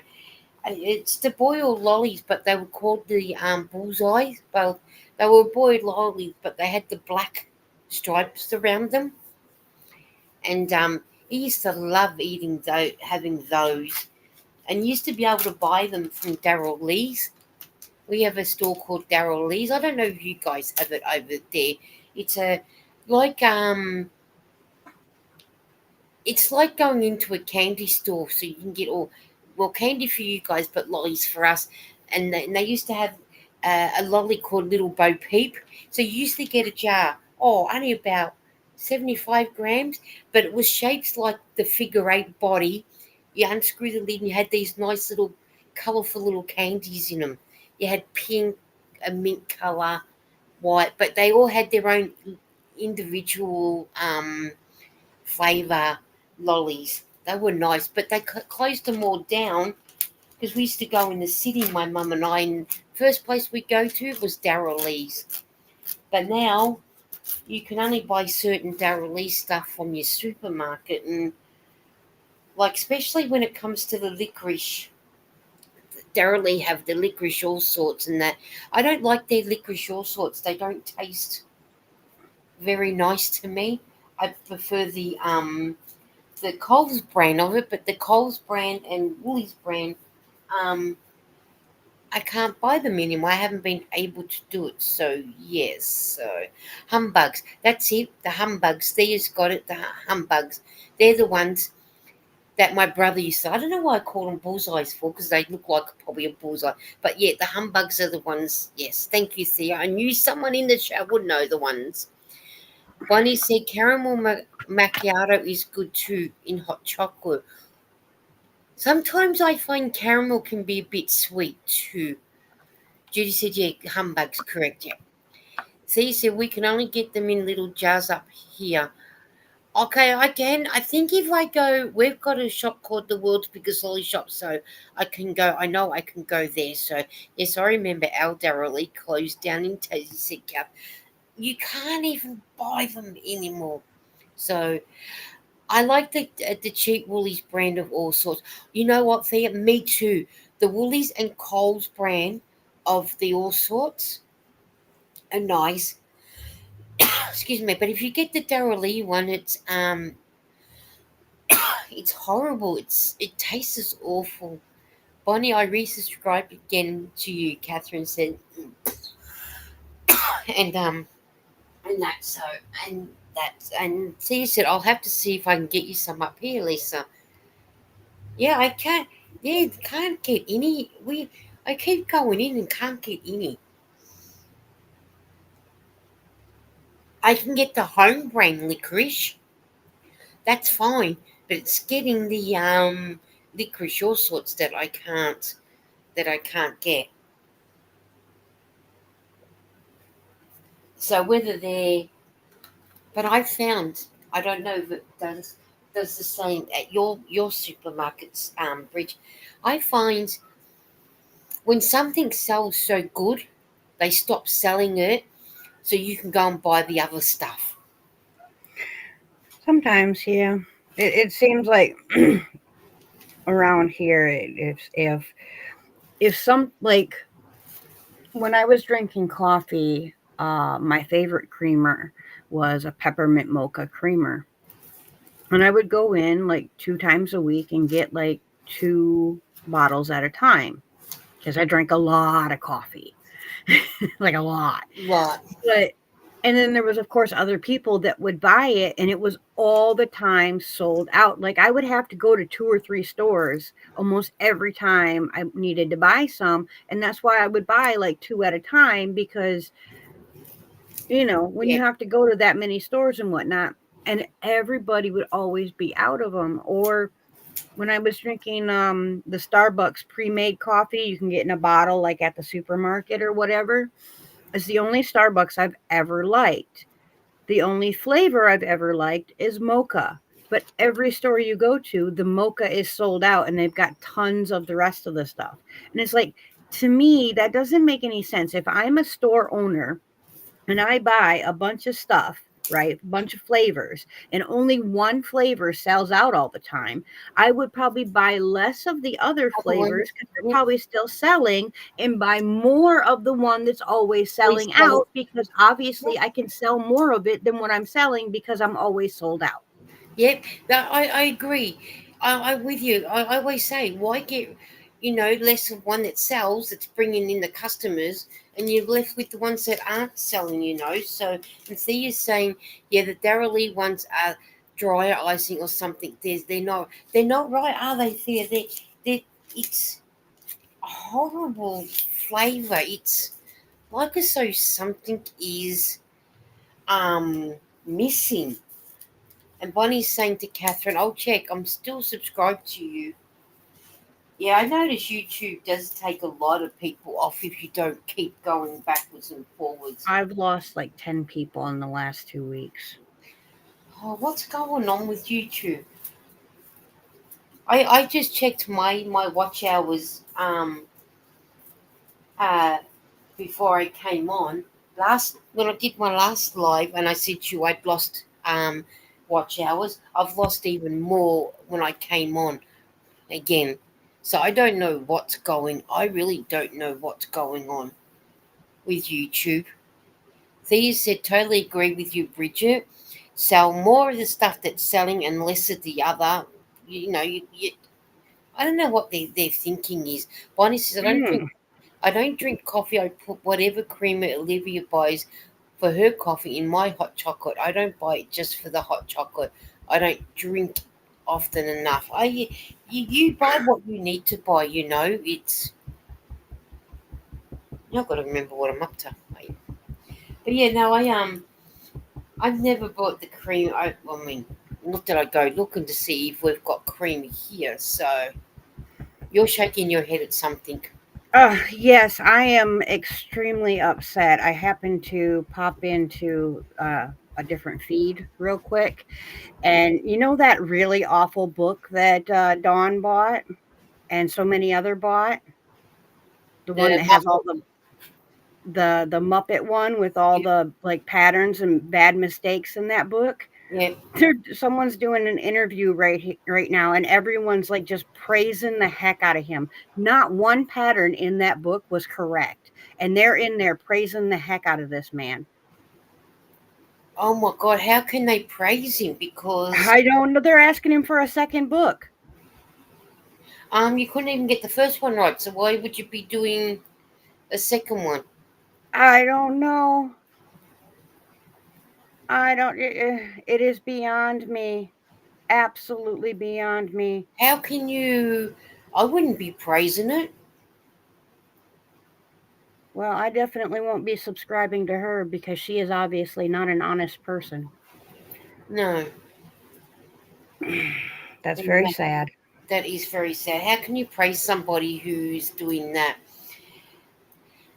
It's the boiled lollies, but they were called the bullseyes. Well, they were boiled lollies, but they had the black stripes around them. and he used to love eating having those, and used to be able to buy them from Daryl Lee's. We have a store called Daryl Lee's. I don't know if you guys have it over there. It's a like it's like going into a candy store, so you can get all, well, candy for you guys, but lollies for us. And they used to have a lolly called Little Bo Peep. So you used to get a jar, only about 75 grams, but it was shaped like the figure eight body. You unscrew the lid and you had these nice little colourful little candies in them. You had pink, a mint colour, white, but they all had their own individual flavour lollies. They were nice, but they closed them all down because we used to go in the city, my mum and I, and first place we go to was Daryl Lee's. But now you can only buy certain Daryl Lee stuff from your supermarket, and like especially when it comes to the licorice. Daryl Lee have the licorice all sorts and that. I don't like their licorice all sorts. They don't taste very nice to me. I prefer the Coles brand of it, but the Coles brand and Woolies brand, um, I can't buy them anymore. I haven't been able to do it. So yes, so humbugs. That's it. The humbugs. Thea's got it. The humbugs. They're the ones that my brother used to. I don't know why I call them bullseyes for, because they look like probably a bullseye. But yeah, the humbugs are the ones. Yes, thank you, Thea. I knew someone in the show would know the ones. Bonnie said caramel macchiato is good too in hot chocolate. Sometimes I find caramel can be a bit sweet too. Judy said, yeah, humbug's correct, yeah. See, said we can only get them in little jars up here. Okay, I can. I think if I go, we've got a shop called the World's Biggest Lolly Shop, so I can go. I know I can go there. So yes, I remember Al Darrelly closed down in Tassie. Said, Kath, you can't even buy them anymore. So I like the cheap Woolies brand of all sorts. You know what, Thea? Me too. The Woolies and Coles brand of the all sorts are nice. Excuse me, but if you get the Darrell one, it's horrible. It tastes awful. Bonnie, I resubscribed again to you. Catherine said, and and that so and that and Thea said I'll have to see if I can get you some up here, Lisa. Yeah, I can't. Yeah, can't get any. I keep going in and can't get any. I can get the home brand licorice. That's fine, but it's getting the licorice all sorts that I can't get. So whether they're, but I found, I don't know if it does the same at your supermarkets, Bridge. I find when something sells so good, they stop selling it, so you can go and buy the other stuff. Sometimes, yeah. It seems like around here, if some like when I was drinking coffee, my favorite creamer was a peppermint mocha creamer. And I would go in like 2 times a week and get like 2 bottles at a time because I drank a lot of coffee, like a lot. Right. But and then there was, of course, other people that would buy it, and it was all the time sold out. Like I would have to go to 2 or 3 stores almost every time I needed to buy some, and that's why I would buy like 2 at a time because when Yeah. you have to go to that many stores and whatnot, and everybody would always be out of them. Or when I was drinking the Starbucks pre-made coffee, you can get in a bottle like at the supermarket or whatever. It's the only Starbucks I've ever liked. The only flavor I've ever liked is mocha. But every store you go to, the mocha is sold out and they've got tons of the rest of the stuff. And it's like, to me, that doesn't make any sense. If I'm a store owner and I buy a bunch of stuff, right? A bunch of flavors, and only one flavor sells out all the time, I would probably buy less of the other Other ones. flavors because they're Yeah. probably still selling and buy more of the one that's always We selling sell. out because obviously I can sell more of it than what I'm selling because I'm always sold out. Yep, I agree. I with you. I always say, why get, less of one that sells, that's bringing in the customers, and you're left with the ones that aren't selling. So and Thea's saying, yeah, the Darrelly ones are dryer icing or something. They're not right, are they, Thea? They it's a horrible flavor. It's like as though something is um missing. And Bonnie's saying to Catherine, "I'll check. I'm still subscribed to you." Yeah, I notice YouTube does take a lot of people off if you don't keep going backwards and forwards. I've lost like 10 people in the last 2 weeks. Oh, what's going on with YouTube? I just checked my watch hours uh before I came on. Last When I did my last live and I said to you I'd lost watch hours, I've lost even more when I came on again. So I don't know what's going. I really don't know what's going on with YouTube. Thea said, totally agree with you, Bridget. Sell more of the stuff that's selling and less of the other. I don't know what their thinking is. Bonnie says, Mm. I don't drink coffee. I put whatever creamer Olivia buys for her coffee in my hot chocolate. I don't buy it just for the hot chocolate. I don't drink often enough. You buy what you need to buy. I've got to remember what I'm up to. But yeah, no, I've never bought the cream. I mean, not that I go looking to see if we've got cream here. So you're shaking your head at something. Yes, I am extremely upset. I happened to pop into a different feed real quick. And you know that really awful book that Dawn bought and so many other bought? The one The that has all muffin. the Muppet one with all Yeah, the like patterns and bad mistakes in that book. yeah. Someone's doing an interview right now, and everyone's like just praising the heck out of him. Not one pattern in that book was correct, and they're in there praising the heck out of this man. Oh my God, how can they praise him? Because I don't know. They're asking him for a second book. you couldn't even get the first one right. So why would you be doing a second one? I don't know. I don't. It is beyond me. Absolutely beyond me. How can you? I wouldn't be praising it. Well, I definitely won't be subscribing to her because she is obviously not an honest person. No, That's and very sad. that is very sad. How can you praise somebody who's doing that?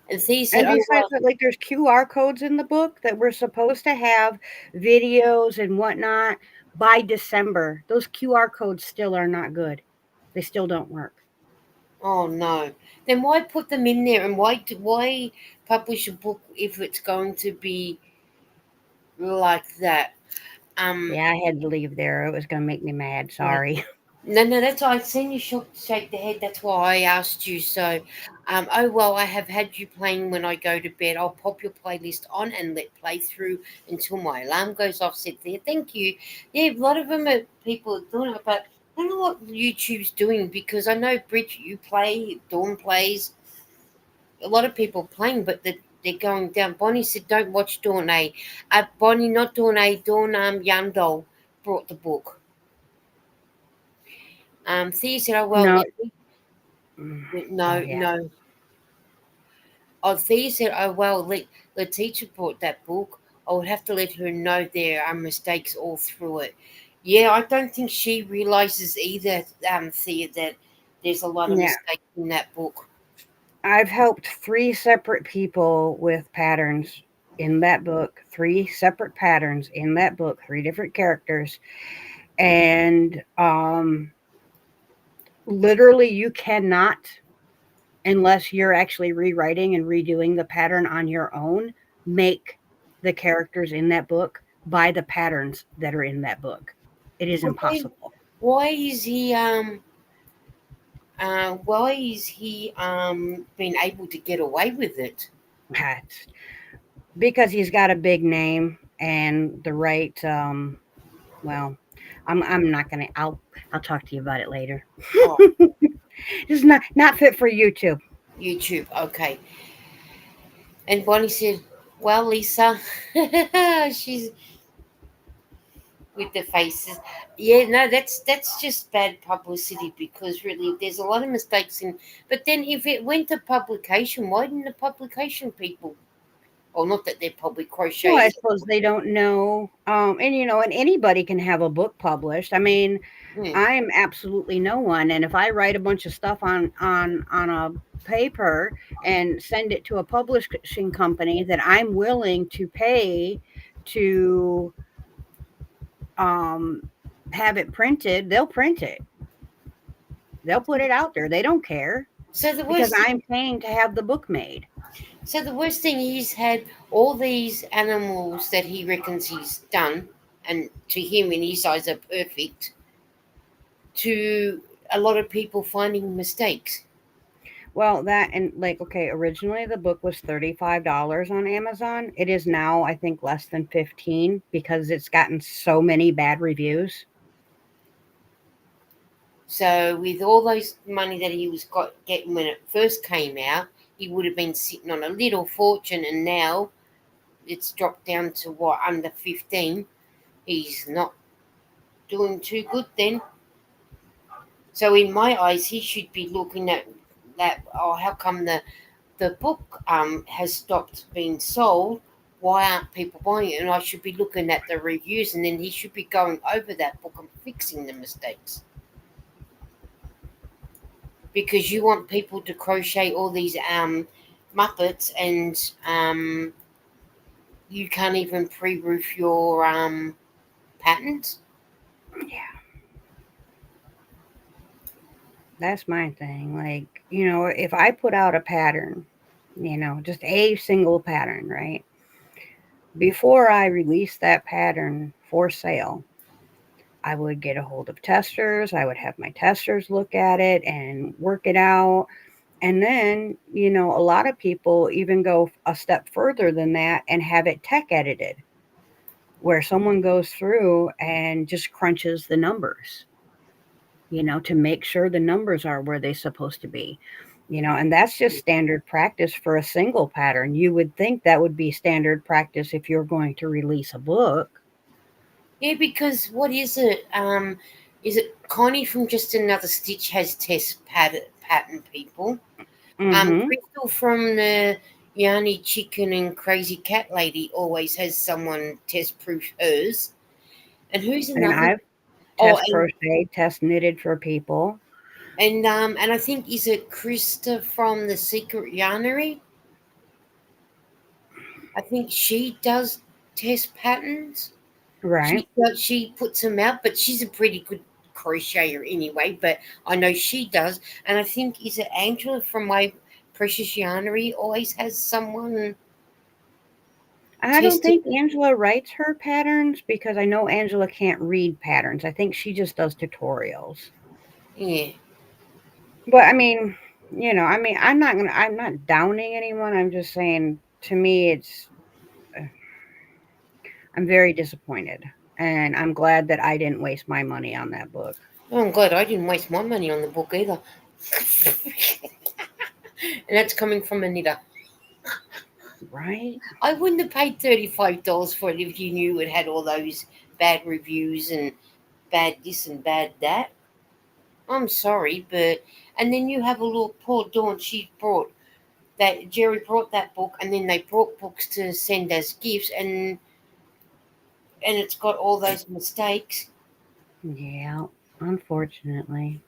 And Thea said, And "Oh besides well, that, like there's QR codes in the book that we're supposed to have videos and whatnot by December. Those QR codes still are not good. They still don't work. oh no." Then why put them in there? And why publish a book if it's going to be like that? Um, Yeah, I had to leave there. It was going to make me mad. yeah. Sorry. No, no, that's why I seen you shake the head. That's why I asked you. So, oh well, I have had you playing when I go to bed. I'll pop your playlist on and let play through until my alarm goes off. Said there, thank you. Yeah, a lot of them are people are doing it, but I don't know what YouTube's doing because I know Bridget, you play, Dawn plays, a lot of people playing, but they're going down. Bonnie said, "Don't watch Dawn A." Bonnie, not Dawn A. Dawn Yandol brought the book. Thea said, "Oh well, No. let me." Mm. Oh, No, yeah. no. Oh, Thea said, "Oh well, the teacher brought that book. I would have to let her know there are mistakes all through it." Yeah, I don't think she realizes either, Thea, that there's a lot of Yeah. mistakes in that book. I've helped three separate people with patterns in that book, three separate patterns in that book, three different characters. And literally, you cannot, unless you're actually rewriting and redoing the pattern on your own, make the characters in that book by the patterns that are in that book. It is Why? impossible. Why is he been able to get away with it? That's because he's got a big name and the right, well, I'm not gonna. I'll talk to you about it later. Oh, This is not fit for YouTube. YouTube. Okay. And Bonnie said, "Well, Lisa, she's with the faces. Yeah, no, that's just bad publicity because really there's a lot of mistakes in. But then if it went to publication, why didn't the publication people? Well, not that they're probably Well, I crocheters. suppose they don't know. And and anybody can have a book published. I mean, Hmm. I'm absolutely no one, and if I write a bunch of stuff on a paper and send it to a publishing company that I'm willing to pay to um have it printed, they'll print it. They'll put it out there. They don't care So the because worst thing, I'm paying to have the book made. he's had all these animals that he reckons he's done, and to him in his eyes are perfect. To a lot of people finding mistakes. Well, that and like okay, originally the book was $35 on Amazon. It is now I think less than 15 because it's gotten so many bad reviews. So with all those money that he was got getting when it first came out, he would have been sitting on a little fortune, and now it's dropped down to what under 15. He's not doing too good then. So in my eyes, he should be looking at that. Oh, how come the book has stopped being sold? Why aren't people buying it? And I should be looking at the reviews, and then he should be going over that book and fixing the mistakes. Because you want people to crochet all these muppets, and you can't even pre-roof your patterns. Yeah, that's my thing. Like, if I put out a pattern, just a single pattern, right? Before I release that pattern for sale, I would get a hold of testers. I would have my testers look at it and work it out. And then, a lot of people even go a step further than that and have it tech edited, where someone goes through and just crunches the numbers, to make sure the numbers are where they're supposed to be. And that's just standard practice for a single pattern. You would think that would be standard practice if you're going to release a book. Yeah, because what is it Connie from Just Another Stitch has test pattern people. Mm-hmm. Crystal from the Yarny Chicken and Crazy Cat Lady always has someone test proof hers. And who's And another? I've Oh, test crocheted, test knitted for people. and I think is it Krista from the Secret Yarnery? I think she does test patterns. Right. She puts them out, but she's a pretty good crocheter anyway. But I know she does, and I think is it Angela from my Precious Yarnery always has someone I don't tested. think Angela writes her patterns because I know Angela can't read patterns. I think she just does tutorials. Yeah. But I'm not downing anyone. I'm just saying to me uh, I'm very disappointed. And I'm glad that I didn't waste my money on that book. Oh, I'm glad I didn't waste my money on the book either. And that's coming from a knitter. Right? I wouldn't have paid $35 for it if you knew it had all those bad reviews and bad this and bad that. I'm sorry, but and then you have a little poor Dawn. She brought that Jerry brought that book, and then they brought books to send as gifts, and it's got all those mistakes. Yeah, unfortunately.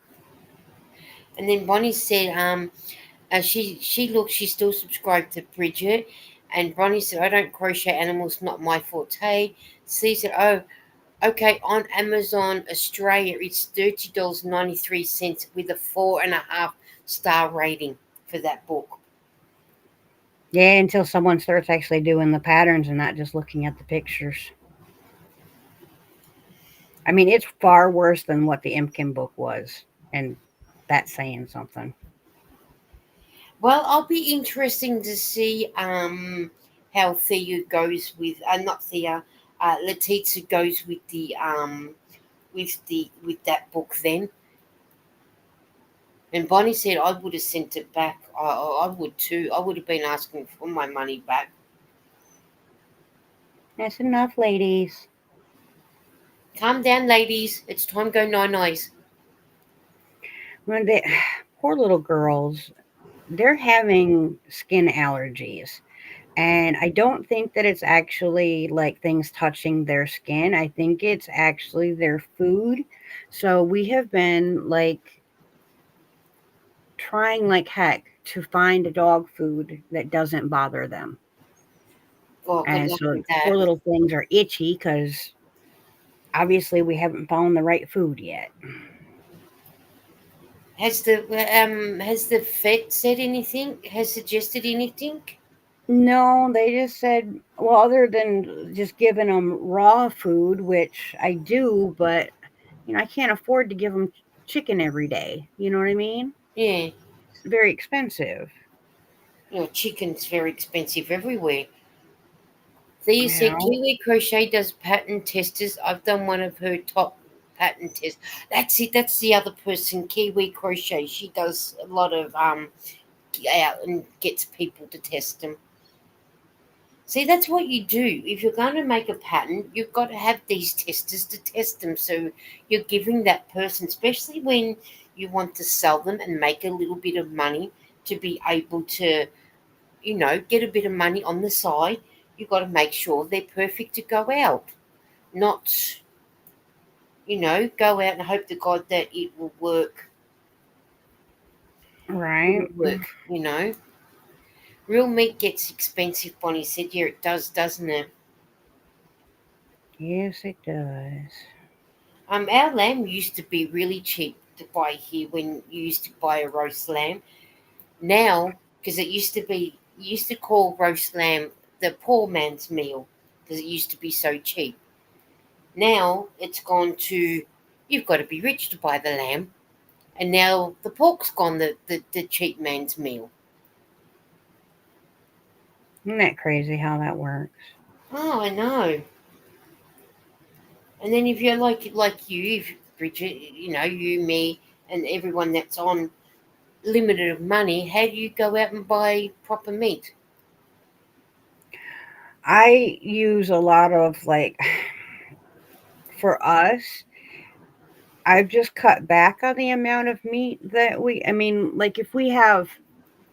And then Bonnie said, she looked, she's still subscribed to Bridget, and Bonnie said, I don't crochet animals, not my forte. C said, oh, okay, on Amazon Australia, it's $30.93 with a 4.5 star rating for that book. Yeah, until someone starts actually doing the patterns and not just looking at the pictures. I mean, it's far worse than what the Imkin book was, and that's saying something. Well, I'll be interesting to see how Thea goes with not Thea, Letizia goes with the with that book then. And Bonnie said I would have sent it back. I would too. I would have been asking for my money back. That's enough, ladies. Calm down, ladies. It's time to go nine eyes. When they, poor little girls, they're having skin allergies. And I don't think that it's actually like things touching their skin. I think it's actually their food. So we have been like trying like heck to find a dog food that doesn't bother them. Well, good And luck so with that. poor little things are itchy because obviously we haven't found the right food yet. Has the vet said anything? Has suggested anything? No, they just said, well, other than just giving them raw food, which I do, but I can't afford to give them chicken every day. You know what I mean? Yeah. It's very expensive. Chicken's very expensive everywhere. Thea You said know, Kiwi Crochet does pattern testers. I've done one of her top pattern tests. That's it. That's the other person, Kiwi Crochet. She does a lot of out and gets people to test them. See, that's what you do. If you're going to make a pattern, you've got to have these testers to test them. So you're giving that person, especially when you want to sell them and make a little bit of money, to be able to, get a bit of money on the side. You've got to make sure they're perfect to go out, not, go out and hope to God that it will work. right? Will work, Real meat gets expensive, Bonnie said. Yeah, it does, doesn't it? Yes, it does. Our lamb used to be really cheap to buy here when you used to buy a roast lamb. Now, because it used to be, you used to call roast lamb the poor man's meal because it used to be so cheap. Now it's gone to, you've got to be rich to buy the lamb, and now the pork's gone the cheap man's meal. Isn't that crazy how that works? Oh, I know. And then if you're like you, if Bridget, you, me, and everyone that's on limited of money, how do you go out and buy proper meat? I use a lot of like, for us, I've just cut back on the amount of meat that I mean, like if we have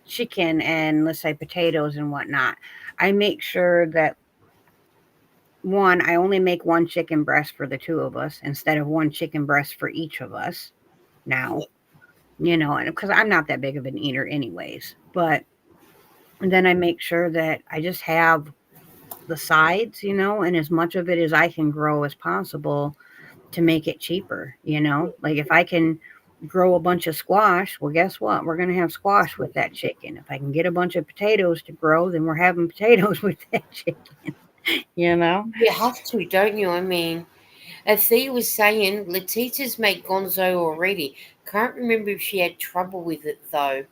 chicken and let's say potatoes and whatnot, I make sure that one, I only make one chicken breast for the two of us instead of one chicken breast for each of us now, and because I'm not that big of an eater anyways, but then I make sure that I just have the sides, and as much of it as I can grow as possible to make it cheaper. Like if I can grow a bunch of squash, well, guess what? We're going to have squash with that chicken. If I can get a bunch of potatoes to grow, then we're having potatoes with that chicken, you know? You have to, don't you? I mean, as Thea was saying, Letitia's made gonzo already. Can't remember if she had trouble with it though.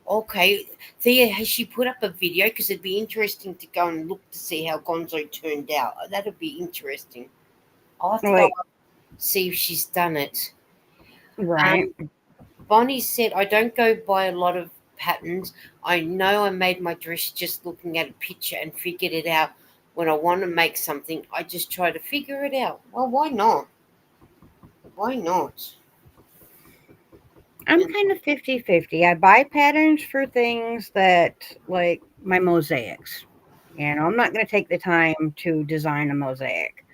Okay, Thea, has she put up a video? Because it'd be interesting to go and look to see how gonzo turned out. That'd be interesting. I'll have to go Like, up see if she's done it. right. Bonnie said, I don't go by a lot of patterns. I know I made my dress just looking at a picture and figured it out. When I want to make something, I just try to figure it out. Well, why not? Why not? I'm And kind of 50-50. I buy patterns for things that, like my mosaics. I'm not going to take the time to design a mosaic.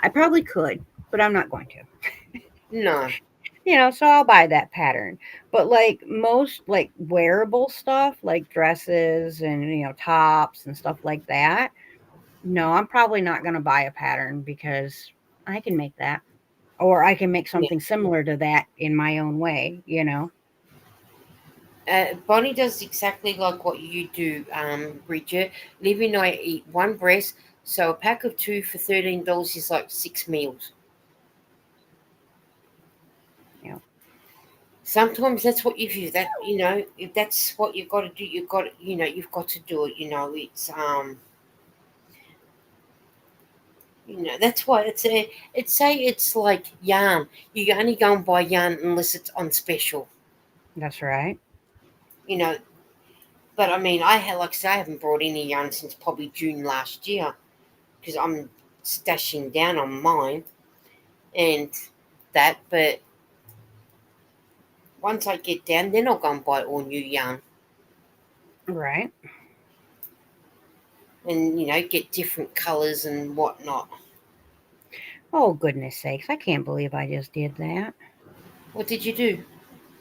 I probably could, but I'm not going to. no. So I'll buy that pattern. But like most like wearable stuff, like dresses and tops and stuff like that, no, I'm probably not going to buy a pattern because I can make that, or I can make Yeah. something similar to that in my own way. Bonnie does exactly like what you do, Bridget. Livy and I eat one breast, so a pack of two for $13 is like 6 meals. You know. Sometimes that's what you do. That if that's what you've got to do, you've got to do it. It's That's why it's say it's like yarn. You only go and buy yarn unless it's on special. That's right. You know, but I mean, I had like I say, I haven't brought any yarn since probably June last year because I'm stashing down on mine and that. But once I get down, then I'll go and buy all new yarn Right. and get different colours and whatnot. Oh, goodness sakes. I can't believe I just did that. What did you do?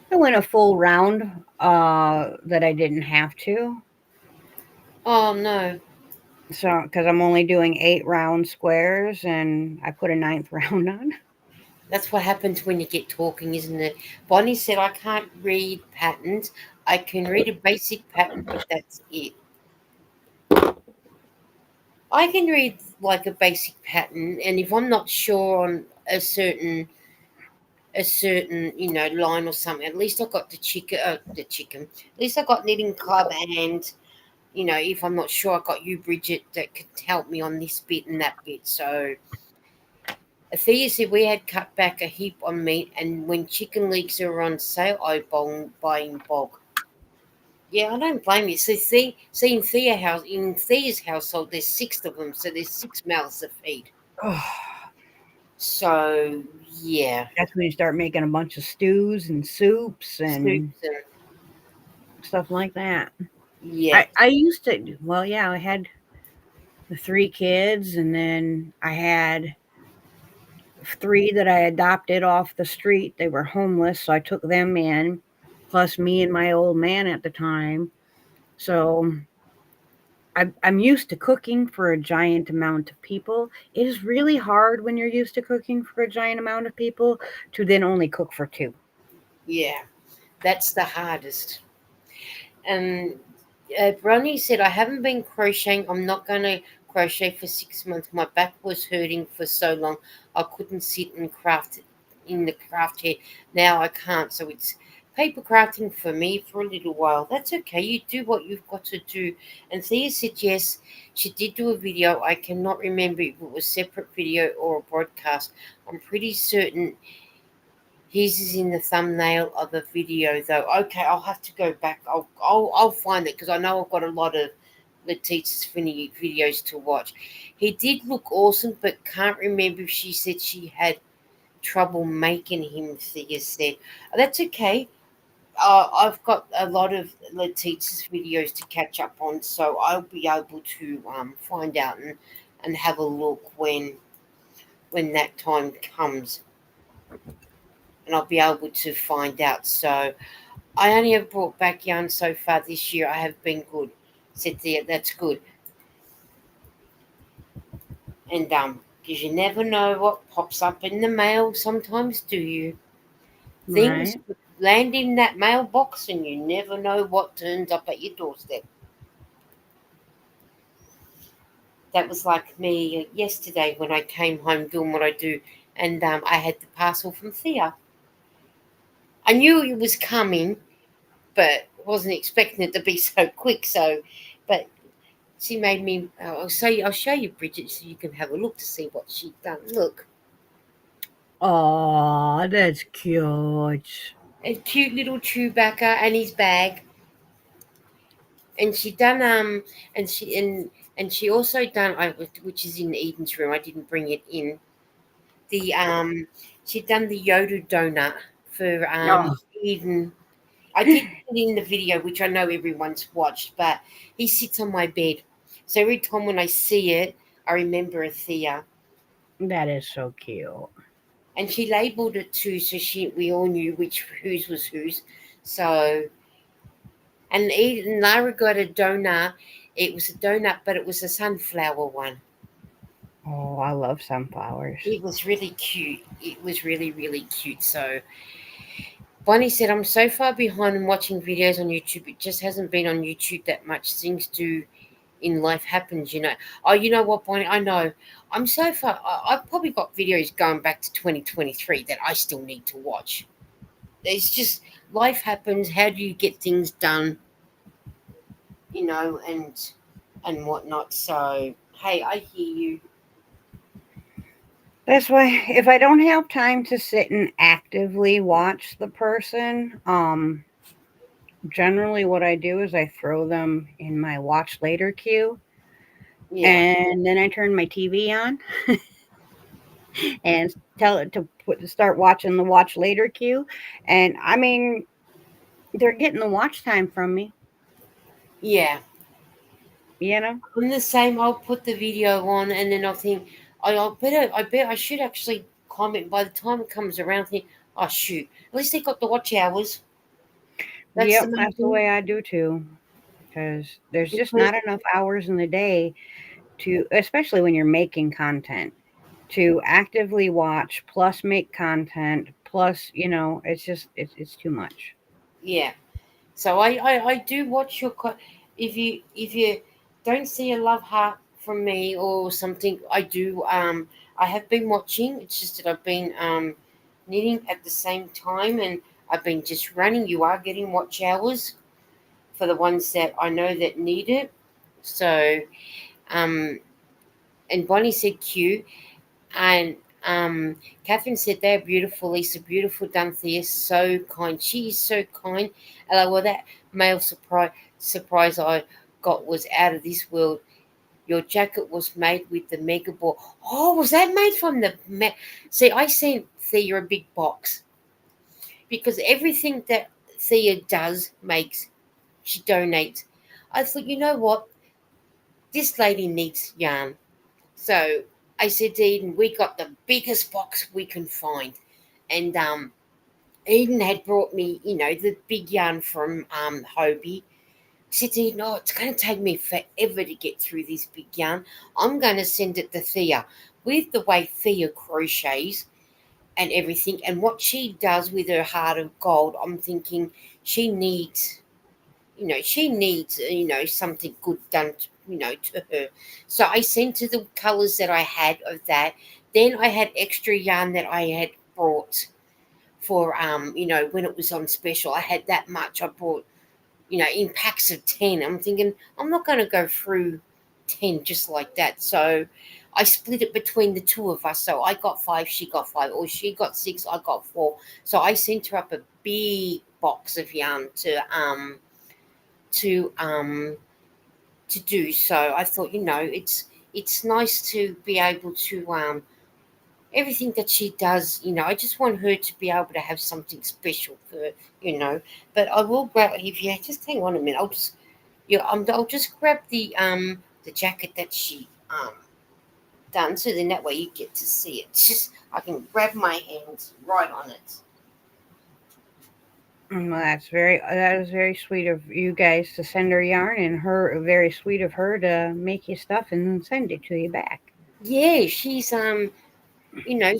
I went a full round that I didn't have to. Oh no, So, because I'm only doing 8 round squares and I put a ninth round on. that's what happens when you get talking, isn't it? Bonnie said I can't read patterns. I can read a basic pattern, but that's it. I can read like a basic pattern, and if I'm not sure on a certain line or something, at least I got the chicken. At least I got knitting club, and if I'm not sure, I got you, Bridget, that could help me on this bit and that bit. So Athea said we had cut back a heap on meat, and when chicken legs are on sale, I buy in bulk. Yeah, I don't blame you. So see in Thea's household, there's 6 of them, so there's 6 mouths to feed. Oh, So yeah, that's when you start making a bunch of stews and soups and soups and stuff like that. yeah, I used to, well, yeah, I had the 3 kids, and then I had 3 that I adopted off the street. They were homeless, so I took them in, plus me and my old man at the time. So I'm used to cooking for a giant amount of people. It is really hard when you're used to cooking for a giant amount of people to then only cook for 2. yeah. That's the hardest. And Bronny said, I haven't been crocheting. I'm not going to crochet for 6 months. My back was hurting for so long. I couldn't sit and craft in the craft chair. Now I can't. So it's paper crafting for me for a little while. That's okay. You do what you've got to do. And Thea said, yes, she did do a video. I cannot remember if it was separate video or a broadcast. I'm pretty certain his is in the thumbnail of the video, though. Okay, I'll have to go back. I'll find it because I know I've got a lot of Letitia's videos to watch. He did look awesome, but can't remember if she said she had trouble making him. Thea said, that's okay. I've got a lot of Letitia's videos to catch up on, so I'll be able to find out and have a look when that time comes, and I'll be able to find out. So I only have brought back yarn so far this year. I have been good. Said there, that's good. And because you never know what pops up in the mail sometimes, do you? Things Right. land in that mailbox and you never know what turns up at your doorstep. That was like me yesterday when I came home doing what I do, and I had the parcel from Thea. I knew it was coming, but wasn't expecting it to be so quick. So, but she made me. I'll show you, Bridget, so you can have a look to see what she done. Look, Oh, that's cute. a cute little chewbucca and his bag, and she done and she also done which is in Eden's room. I didn't bring it in. The she done the Yoda donut for Oh, Eden. I did put it in the video, which I know everyone's watched, but he sits on my bed, so every time when I see it, I remember Thea. that is so cute. And she labelled it too, so we all knew which whose was whose. So and even Lara got a donut. It was a donut, but it was a sunflower one. Oh, I love sunflowers. It was really cute. It was really really cute. So Bonnie said, "I'm so far behind in watching videos on YouTube. It just hasn't been on YouTube that much. Things do in life happens. Oh, you know what, Bonnie? I know. I'm so far. I've probably got videos going back to 2023 that I still need to watch. It's just life happens. How do you get things done? And whatnot. So hey, I hear you. That's why if I don't have time to sit and actively watch the person, generally what I do is I throw them in my watch later queue, Yeah, and then I turn my TV on and tell it to start watching the watch later queue. And I mean, they're getting the watch time from me, yeah. you know. I'm the same. I'll put the video on, and then I'll think, I bet I should actually comment. By the time it comes around, think, oh shoot, at least they got the watch hours. That's the Yep, main that's the thing. way I do too. Because there's just Because not enough hours in the day to, especially when you're making content, to actively watch plus make content plus, it's just it's too much. yeah, so I do watch your. If you don't see a love heart from me or something, I do. I have been watching. It's just that I've been knitting at the same time, and I've been just running. You are getting watch hours for the ones that I know that need it. So, um, and Bonnie said Q, and Catherine said they're beautiful. Lisa, beautiful. Dunthea, so kind. She is so kind. Hello, well, that male surprise I got was out of this world. Your jacket was made with the mega ball. Oh, was that made from the? See, I sent Thea a big box because everything that Thea does makes she donates. I thought, you know what, this lady needs yarn. So I said to Eden, we got the biggest box we can find. And Eden had brought me, the big yarn from Hobie. She said to Eden, oh, it's going to take me forever to get through this big yarn. I'm going to send it to Thea. With the way Thea crochets and everything, and what she does with her heart of gold, I'm thinking she needs something good done to her. So I sent her the colors that I had of that. Then I had extra yarn that I had brought for when it was on special. I had that much. I brought in packs of 10. I'm thinking I'm not going to go through 10 just like that. So I split it between the two of us. So I got 5, she got 5, or she got 6, I got 4. So I sent her up a big box of yarn to do. So I thought, it's nice to be able to everything that she does. I just want her to be able to have something special for you know. But I will grab, if you just hang on a minute. I'll just grab the jacket that she done, so then that way you get to see it. Just I can grab my hands right on it. Well, that is very sweet of you guys to send her yarn, and her very sweet of her to make you stuff and send it to you back. Yeah, she's and I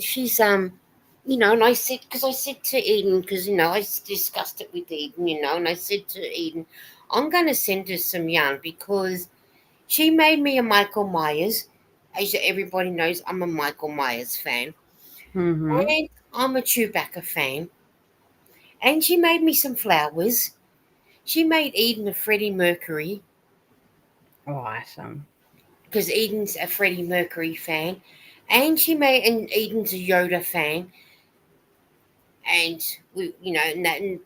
said, because I said to Eden, because I discussed it with Eden, and I said to Eden, I'm going to send her some yarn because she made me a Michael Myers. As everybody knows, I'm a Michael Myers fan, Mm-hmm. and I'm a Chewbacca fan. And she made me some flowers. She made Eden a Freddie Mercury Awesome. because Eden's a Freddie Mercury fan, and Eden's a Yoda fan, and we, and that, and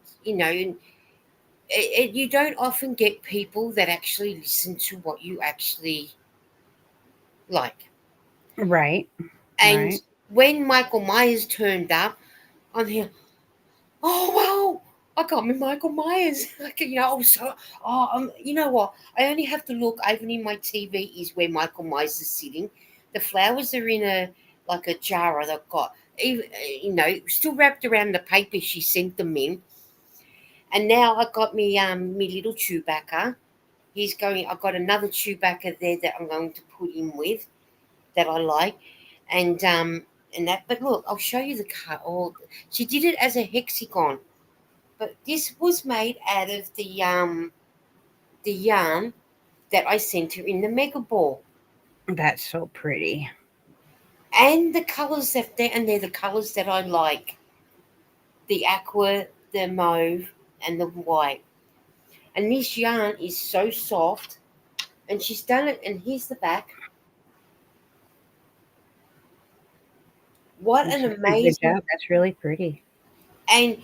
you don't often get people that actually listen to what you actually like. Right. And Right. when Michael Myers turned up, I'm here. Oh wow! I got me Michael Myers. Like, so you know what? I only have to look. Even in my TV is where Michael Myers is sitting. The flowers are in a like a jar that I've got. Even, still wrapped around the paper she sent them in. And now I got me little Chewbacca. He's going. I've got another Chewbacca there that I'm going to put him with that I like, and that. But look, I'll show you the cut. Oh, she did it as a hexagon, but this was made out of the yarn that I sent her in the mega ball, That's so pretty. and the colors that they're the colors that I like: the aqua, the mauve, and the white. And this yarn is so soft, and she's done it. And here's the back. What You an did a good amazing. job. That's really pretty. And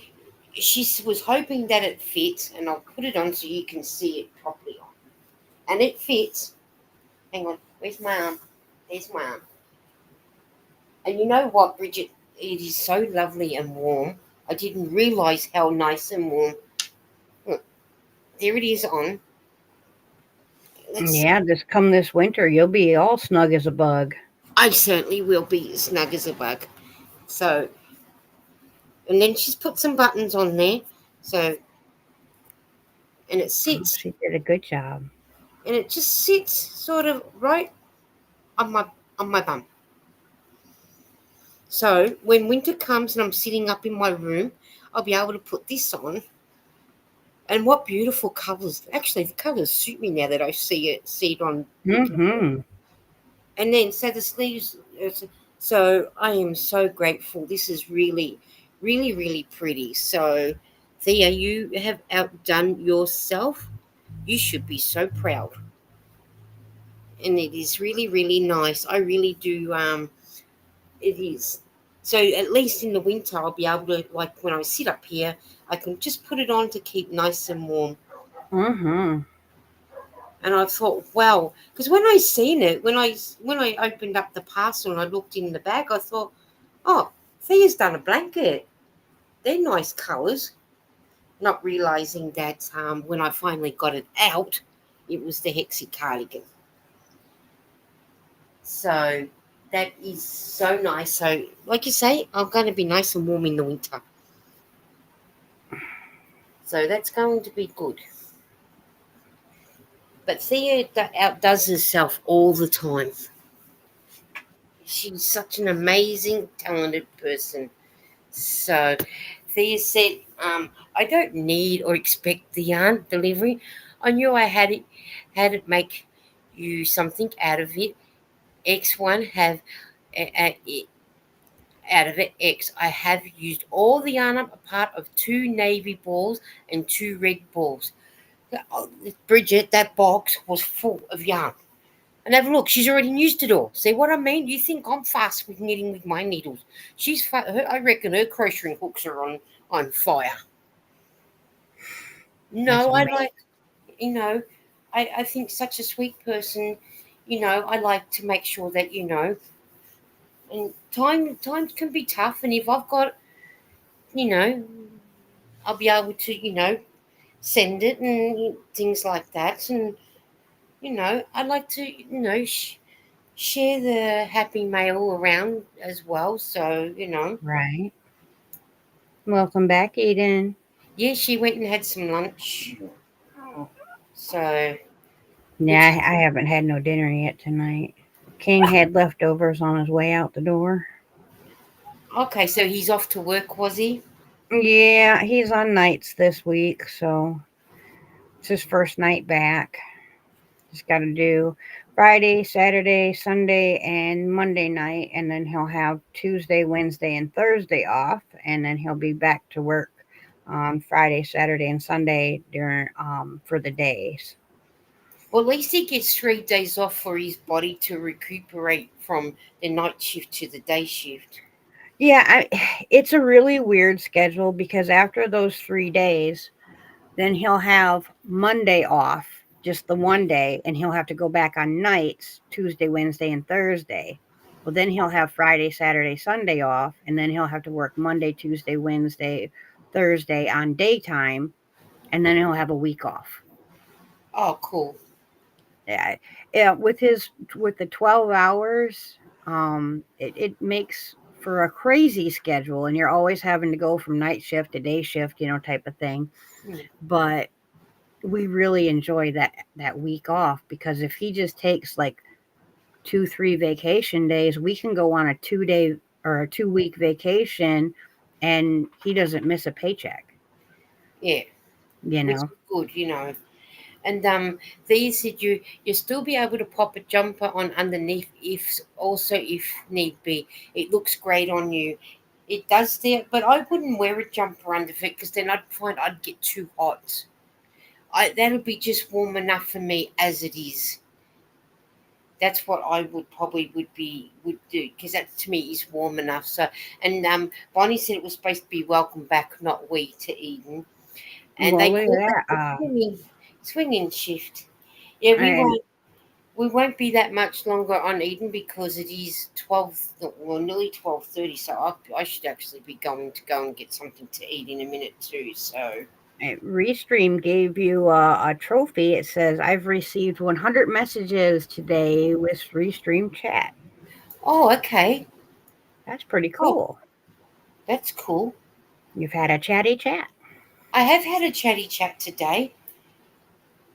she was hoping that it fits, and I'll put it on so you can see it properly on. And it fits. Hang on, where's my arm? There's my arm. And you know what, Bridget? It is so lovely and warm. I didn't realise how nice and warm. Look, there it is on. Let's. Yeah, this winter, you'll be all snug as a bug. I certainly will be snug as a bug. So, and then she's put some buttons on there. So, and it Oh, sits, she did a good job. and it just sits sort of right on my bum. So when winter comes and I'm sitting up in my room, I'll be able to put this on. And what beautiful colours! Actually, the colours suit me now that I see it on looking at it. Mm-hmm. And then so the sleeves. So I am so grateful. This is really, really, really pretty. So, Thea, you have outdone yourself. You should be so proud. And it is really, really nice. I really do. It is. So at least in the winter, I'll be able to, like when I sit up here, I can just put it on to keep nice and warm. Mm-hmm. And I thought, wow, because when I seen it, when I opened up the parcel and I looked in the bag, I thought, oh, Thea's done a blanket. They're nice colours. Not realizing that when I finally got it out, it was the Hexie cardigan. So that is so nice. So, like you say, I'm going to be nice and warm in the winter. So that's going to be good. But Thea outdoes herself all the time. She's such an amazing, talented person. So Thea said, I don't need or expect the yarn delivery. I knew I had it make you something out of it. X1 have out of it X. I have used all the yarn up apart of two navy balls and two red balls. Oh, Bridget, that box was full of yarn. And have a look, she's already used it all. See what I mean? You think I'm fast with knitting with my needles? I reckon her crocheting hooks are on fire. That's No, I amazing. like, you know, I think such a sweet person. I like to make sure that and times can be tough. And if I've got, you know, I'll be able to, send it and things like that. And I like to, share the happy mail around as well. So, Right. Welcome back, Eden. yeah, she went and had some lunch. So, Yeah, which, I haven't had no dinner yet tonight. King had leftovers on his way out the door. okay, so he's off to work, was he? Yeah, he's on nights this week, so it's his first night back. Just got to do Friday, Saturday, Sunday, and Monday night, and then he'll have Tuesday, Wednesday, and Thursday off, and then he'll be back to work on Friday, Saturday, and Sunday during for the days. Well, at least he gets 3 days off for his body to recuperate from the night shift to the day shift. Yeah, it's a really weird schedule because after those 3 days, then he'll have Monday off, just the one day, and he'll have to go back on nights Tuesday, Wednesday, and Thursday. Well, then he'll have Friday, Saturday, Sunday off, and then he'll have to work Monday, Tuesday, Wednesday, Thursday on daytime, and then he'll have a week off. Oh, cool. Yeah, yeah. With the 12 hours, it makes for a crazy schedule, and you're always having to go from night shift to day shift, type of thing. Hmm. But we really enjoy that week off because if he just takes like 2 3 vacation days, we can go on a 2 day or a 2 week vacation and he doesn't miss a paycheck Yeah, you which is know good. And they said you still be able to pop a jumper on underneath if need be. It looks great on you. It does there, but I wouldn't wear a jumper under it because then I'd find I'd get too hot. That'll be just warm enough for me as it is. That's what I would probably would do, because that to me is warm enough. So, and Bonnie said it was supposed to be welcome back, not we, to Eden, and Well, they look call that at the that. swinging shift. Yeah, And we won't be that much longer on Eden because it is 12, well, nearly 12:30. So I should actually be going to go and get something to eat in a minute too. So, Restream gave you a trophy. It says, I've received 100 messages today with Restream chat. oh, okay. That's pretty Oh, cool. that's cool. You've had a chatty chat. I have had a chatty chat today.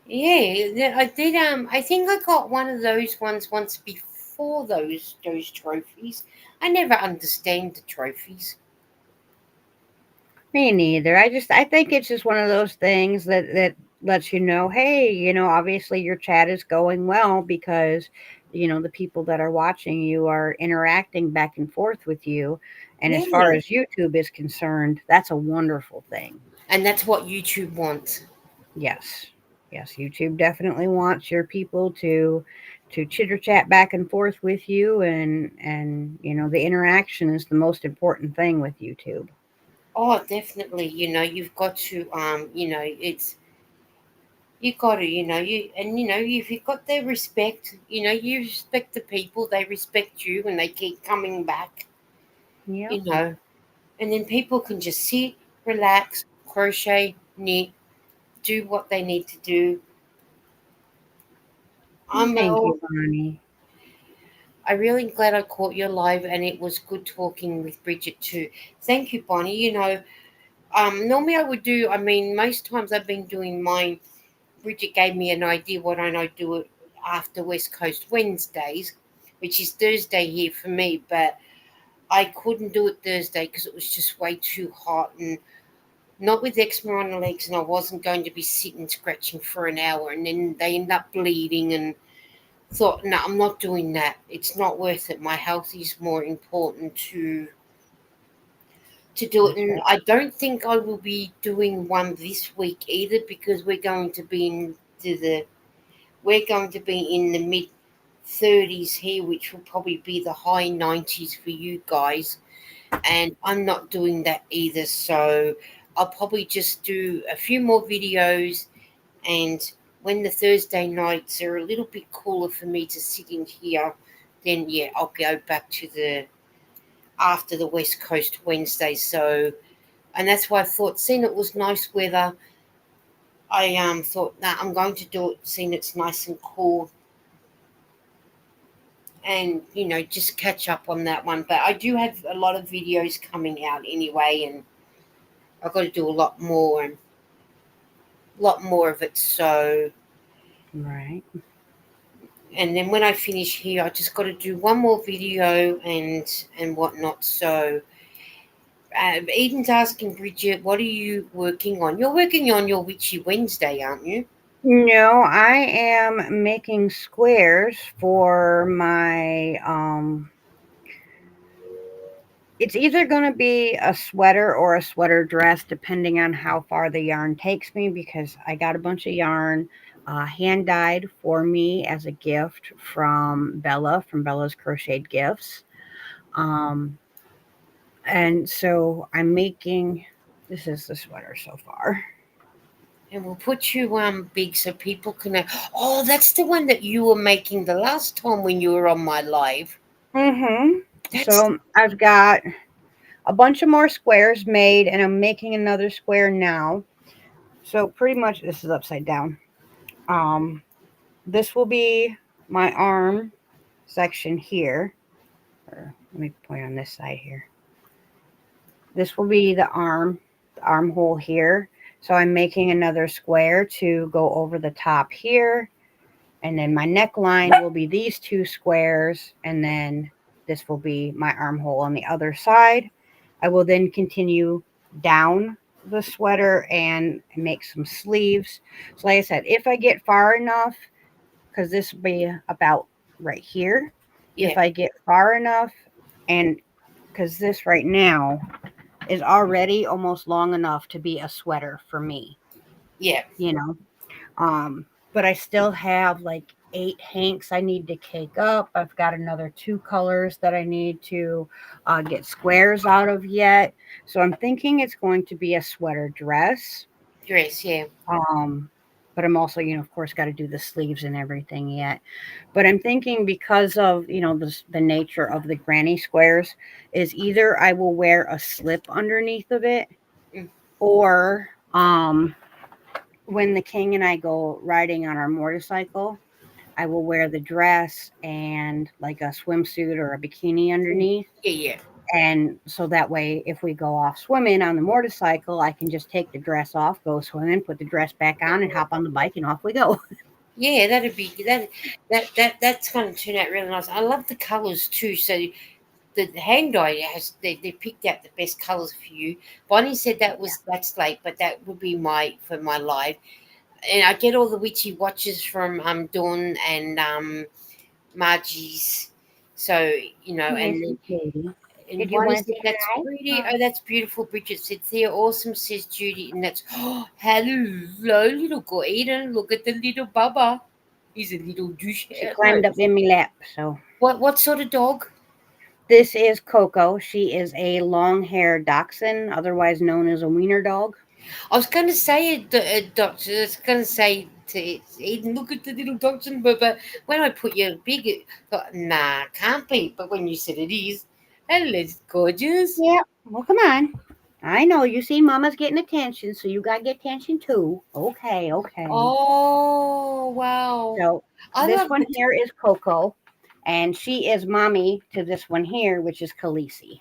Yeah, I did. I think I got one of those ones once before those trophies. I never understand the trophies. Me neither. I think it's just one of those things that lets you know, hey, obviously your chat is going well because the people that are watching you are interacting back and forth with you. And as far Yeah, as YouTube is concerned, that's a wonderful thing. and that's what YouTube wants. Yes. Yes, YouTube definitely wants your people to chitter chat back and forth with you, and the interaction is the most important thing with YouTube. Oh, definitely. You've got to it's you got to if you've got their respect, you respect the people, they respect you, and they keep coming back. Yep. You know, and then people can just sit, relax, crochet, knit, do what they need to do. I'm Thank all you, Bonnie. I really glad I caught you live, and it was good talking with Bridget too. Thank you, Bonnie. Normally I would do. I mean, most times I've been doing mine. Bridget gave me an idea what I do it after West Coast Wednesdays, which is Thursday here for me. But I couldn't do it Thursday because it was just way too hot and not with eczema on the legs, and I wasn't going to be sitting scratching for an hour, and then they end up bleeding and thought, no, I'm not doing that. It's not worth it. My health is more important to do it. That's And right. I don't think I will be doing one this week either because we're going to be in the mid 30s here, which will probably be the high 90s for you guys. And I'm not doing that either. So I'll probably just do a few more videos, and when the Thursday nights are a little bit cooler for me to sit in here, then yeah, I'll go back to the after the West Coast Wednesday. So, and that's why I thought, seeing it was nice weather, I thought, nah, I'm going to do it, seeing it's nice and cool, and just catch up on that one. But I do have a lot of videos coming out anyway, and I've got to do a lot more of it. So, Right. and then when I finish here, I just got to do one more video and whatnot. So, Eden's asking Bridget, what are you working on? You're working on your Witchy Wednesday, aren't you? No, I am making squares for my it's either going to be a sweater or a sweater dress depending on how far the yarn takes me, because I got a bunch of yarn hand dyed for me as a gift from Bella, from Bella's Crocheted Gifts. Um and so I'm making, this is the sweater so far. And we'll put you big so people can. Oh, that's the one that you were making the last time when you were on my live. Mhm. That's So I've got a bunch of more squares made, and I'm making another square now. So pretty much this is upside down. Um, this will be my arm section here. Or let me point on this side here. This will be the armhole here. So I'm making another square to go over the top here. And then my neckline will be these two squares. And then this will be my armhole on the other side. I will then continue down the sweater and make some sleeves. So like I said, if I get far enough, because this will be about right here, yeah, if I get far enough, and because this right now is already almost long enough to be a sweater for me, yeah, you know. But I still have like 8 hanks I need to cake up. I've got another 2 colors that I need to get squares out of yet. So I'm thinking it's going to be a sweater dress. Dress, yeah. Um, but I'm also, of course, got to do the sleeves and everything yet. But I'm thinking because of, the nature of the granny squares, is either I will wear a slip underneath of it, Mm. or when the king and I go riding on our motorcycle, I will wear the dress and like a swimsuit or a bikini underneath. Yeah, yeah. And so that way, if we go off swimming on the motorcycle, I can just take the dress off, go swimming, put the dress back on, and hop on the bike, and off we go. Yeah, that'd be that's going to turn out really nice. I love the colours too. So the hand dye they picked out the best colours for you. Bonnie said that's late, but that would be my for my live. And I get all the witchy watches from Dawn and Margie's. So Yes, Katie. and Did you Bonnie want to said say that's hi? pretty. Oh, that's beautiful. Bridget said they're awesome. Says Judy, and that's hello, little girl Eden. Look at the little Bubba. He's a little douche. She No, climbed up in my lap. So what sort of dog? this is Coco. She is a long-haired dachshund, otherwise known as a wiener dog. I was going to say a doctor. I was going to say to Eden, look at the little doctor, but when I put you big, I thought, nah, can't be. But when you said it is, hello, it's gorgeous. Yeah. Well, come on. I know you see Mama's getting attention, so you gotta get attention too. Okay, okay. Oh wow! So I this love one the. here is Coco, and she is mommy to this one here, which is Khaleesi.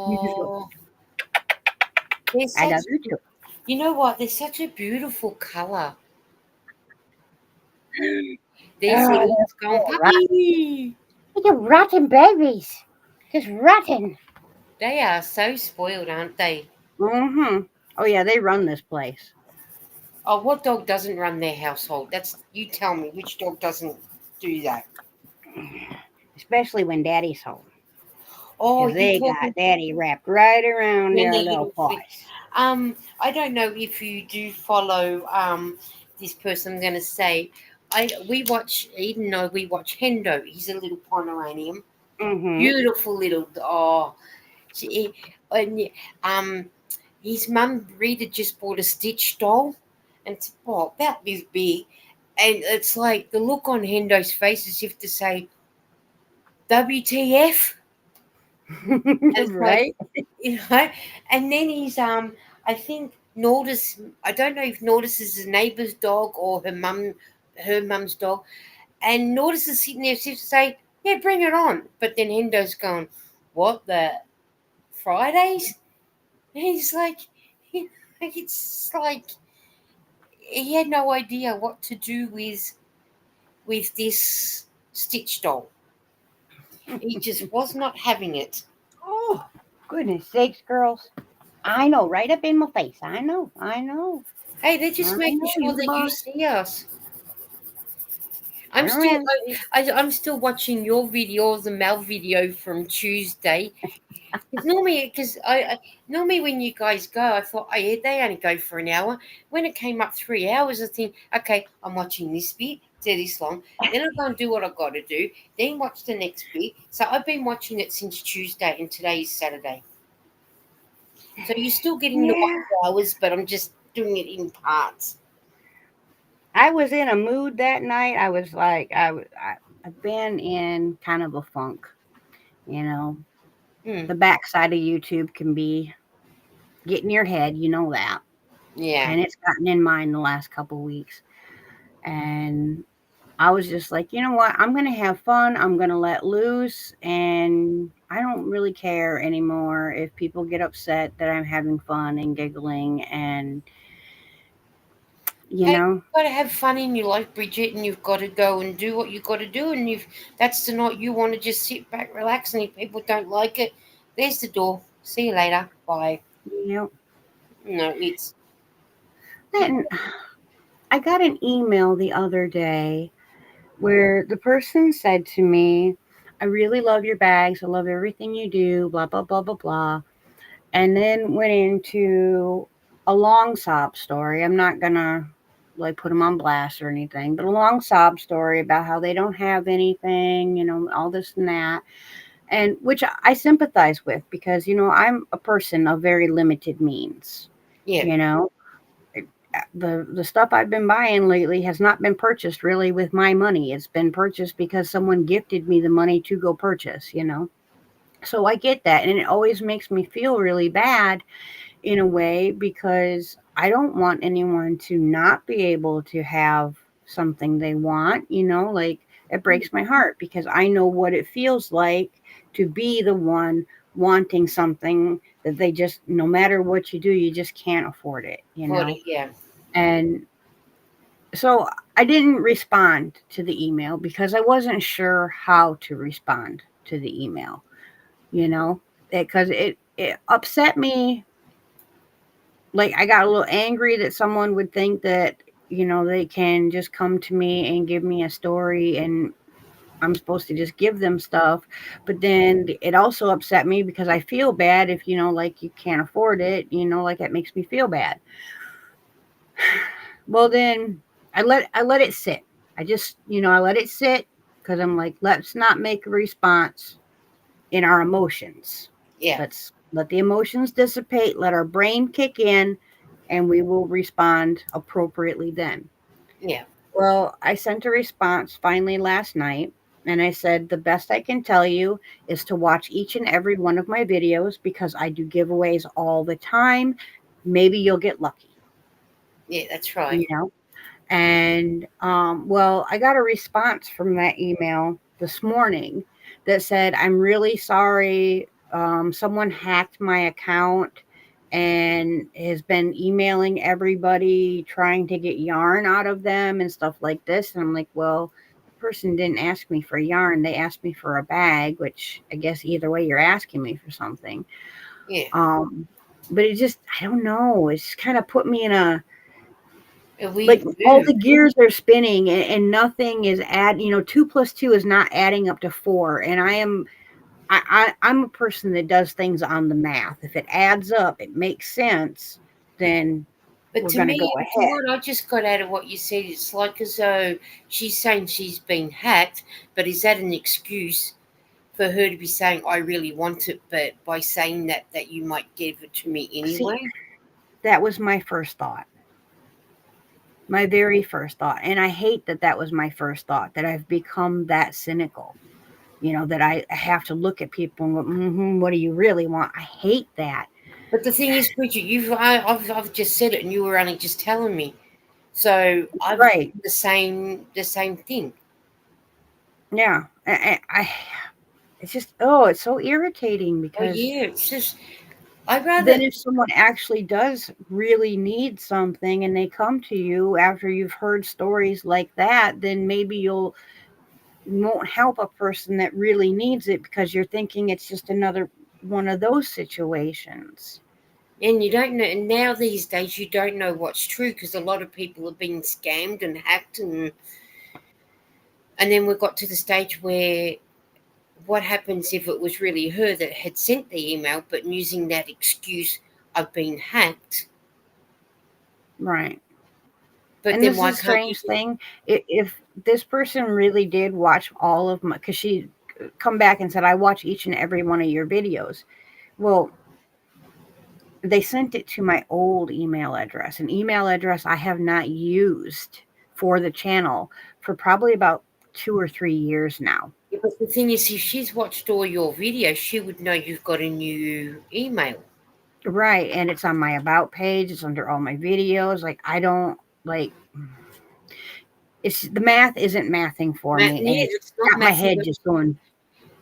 You just go. Oh, they're I such. love you too. You know what? They're such a beautiful color. There's Oh, Eden's they're gone so rotten. puppy. They're rotten babies. Just rotten. They are so spoiled, aren't they? Mm-hmm. Oh yeah, they run this place, Oh, what dog doesn't run their household? That's you tell me. Which dog doesn't do that? especially when Daddy's home, Oh, because you they got talking Daddy wrapped right around when their their little little feet. paws. I don't know if you do follow this person. I'm going to say, we watch Eden. No, we watch Hendo. He's a little Pomeranian, Mm-hmm. beautiful little. Oh, she, and his mum Rita just bought a Stitch doll, and it's about this big, and it's like the look on Hendo's face is if to say, WTF? And it's like, Right? you know, and then he's I think Nordis, I don't know if Nordis is his neighbour's dog or her mum's dog, and Nordis is sitting there as if to say, yeah, bring it on. But then Hendo's going, what the Fridays? And he's like, it's like he had no idea what to do with this Stitch doll. He just was not having it. Oh, goodness sakes, girls. I know, right up in my face. I know, I know, Hey, they're I just making know. sure You the that you boss. see us. I'm Turn still around. I'm still watching your video, the Mel video from Tuesday. Because I normally when you guys go, I thought, oh yeah, they only go for an hour. When it came up 3 hours, I think, okay, I'm watching this bit. They're this long. Then I go and do what I got to do. Then watch the next bit. So I've been watching it since Tuesday, and today is Saturday. So you're still getting the Yeah, 1 hours, but I'm just doing it in parts. I was in a mood that night. I was like, I've been in kind of a funk. You know, Hmm. the backside of YouTube can be getting your head. You know that, Yeah. and it's gotten in mine the last couple weeks. And I was just like, you know what? I'm going to have fun. I'm going to let loose. And I don't really care anymore if people get upset that I'm having fun and giggling. And, you Hey, know, you've got to have fun in your life, Bridget, and you've got to go and do what you've got to do. And if that's the night you want to just sit back, relax, and if people don't like it, there's the door. See you later. Bye. you know, No, it's then I got an email the other day where the person said to me, I really love your bags. I love everything you do, blah, blah, blah, blah, blah. And then went into a long sob story. I'm not going to like put them on blast or anything, but a long sob story about how they don't have anything, all this and that, and which I sympathize with because I'm a person of very limited means. Yeah. You know, the stuff I've been buying lately has not been purchased really with my money. It's been purchased because someone gifted me the money to go purchase. So I get that, and it always makes me feel really bad in a way because I don't want anyone to not be able to have something they want. Like it breaks my heart because I know what it feels like to be the one wanting something that they just, no matter what you do, you just can't afford it. For it, yeah. And so I didn't respond to the email because I wasn't sure how to respond to the email, you know, because it upset me. Like I got a little angry that someone would think that, they can just come to me and give me a story and I'm supposed to just give them stuff. But then it also upset me because I feel bad if, like you can't afford it, like it makes me feel bad. Well, then I let it sit. I just, I let it sit because I'm like, let's not make a response in our emotions. Yeah. Let's let the emotions dissipate, let our brain kick in, and we will respond appropriately then. Yeah. Well, I sent a response finally last night, and I said, the best I can tell you is to watch each and every one of my videos because I do giveaways all the time. Maybe you'll get lucky, Yeah, that's right. you know? And well, I got a response from that email this morning that said, I'm really sorry. Someone hacked my account and has been emailing everybody trying to get yarn out of them and stuff like this. And I'm like, well, the person didn't ask me for yarn. They asked me for a bag, which I guess either way you're asking me for something. Yeah. Um, but it just, I don't know. It's kind of put me in A weird like all mood. the gears are spinning and nothing is two plus two is not adding up to four. And I'm a person that does things on the math. If it adds up, it makes sense, then But we're to gonna go me, to ahead. what I just got out of what you said, it's like as though she's saying she's been hacked, but is that an excuse for her to be saying, I really want it, but by saying that you might give it to me See, anyway? that was my first thought. My very first thought. And I hate that that was my first thought, that I've become that cynical. That I have to look at people and go, what do you really want? I hate that. But the thing is, Bridget, I've just said it, and you were only just telling me. So I've Right. the same thing. Yeah. It's just, oh, it's so irritating Oh because yeah, it's just I'd rather. then if someone actually does really need something and they come to you after you've heard stories like that, then maybe you won't help a person that really needs it because you're thinking it's just another one of those situations. And you don't know, and now these days you don't know what's true because a lot of people are being scammed and hacked, and then we got to the stage where what happens if it was really her that had sent the email, but using that excuse, I've been hacked. Right. But And then this why is a can't you? strange thing. If this person really did watch all of my, because she come back and said, I watch each and every one of your videos. Well, they sent it to my old email address, an email address I have not used for the channel for probably about 2 or 3 years now. Yeah, but the thing is, if she's watched all your videos, she would know you've got a new email. Right. And it's on my about page, it's under all my videos. Like, I don't like it's the math isn't mathing for me, and Yeah, it's it's not got my mathing. head just going,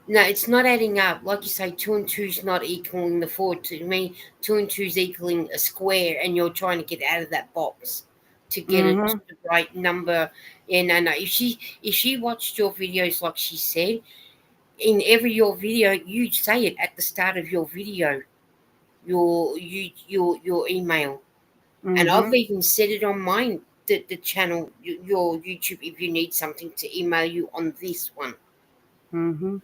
No, it's not adding up. Like you say, two and two's not equaling the four. To me, two and two's equaling a square, and you're trying to get out of that box to get it to mm-hmm, the right number. Yeah, no, no. If she watched your videos like she said, in every your video, you say it at the start of your video, your email, and mm-hmm, I've even said it on mine. The channel, your YouTube, if you need something to email you on this one. mm-hmm.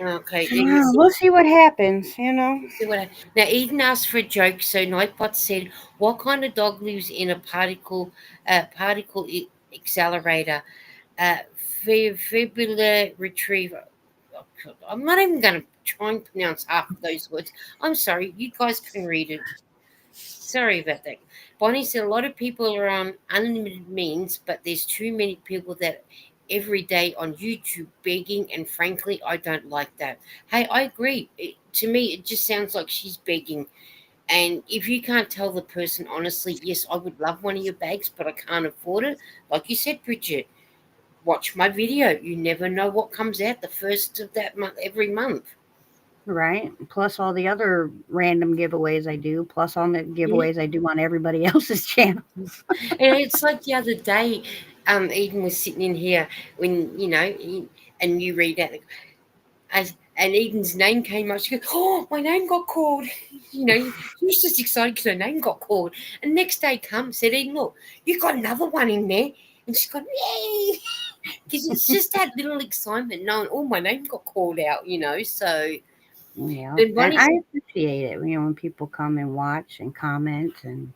Okay, So there you see. we'll see what happens. See what now Eden asked for a joke, so Nightbot said, "What kind of dog lives in a accelerator? Uh, Fibula retriever." Oh, God, I'm not even going to try and pronounce half of those words. I'm sorry, you guys can read it. Sorry about that. Bonnie said a lot of people are on unlimited means, but there's too many people that every day on YouTube begging, and frankly, I don't like that. Hey, I agree. To me, it just sounds like she's begging. And if you can't tell the person honestly, yes, I would love one of your bags, but I can't afford it. Like you said, Bridget, watch my video. You never know what comes out the first of that month, every month. Right? Plus all the other random giveaways I do, plus all the Yeah. giveaways I do on everybody else's channels. And it's like the other day, Eden was sitting in here when, and you read out, and Eden's name came up. She goes, "Oh, my name got called." She was just excited because her name got called. And next day comes, said, "Eden, look, you got another one in there." And she's gone, "Yay!" Because it's just that little excitement knowing, oh, my name got called out. So Yeah. then And Bonnie I said, appreciate it, when people come and watch and comment and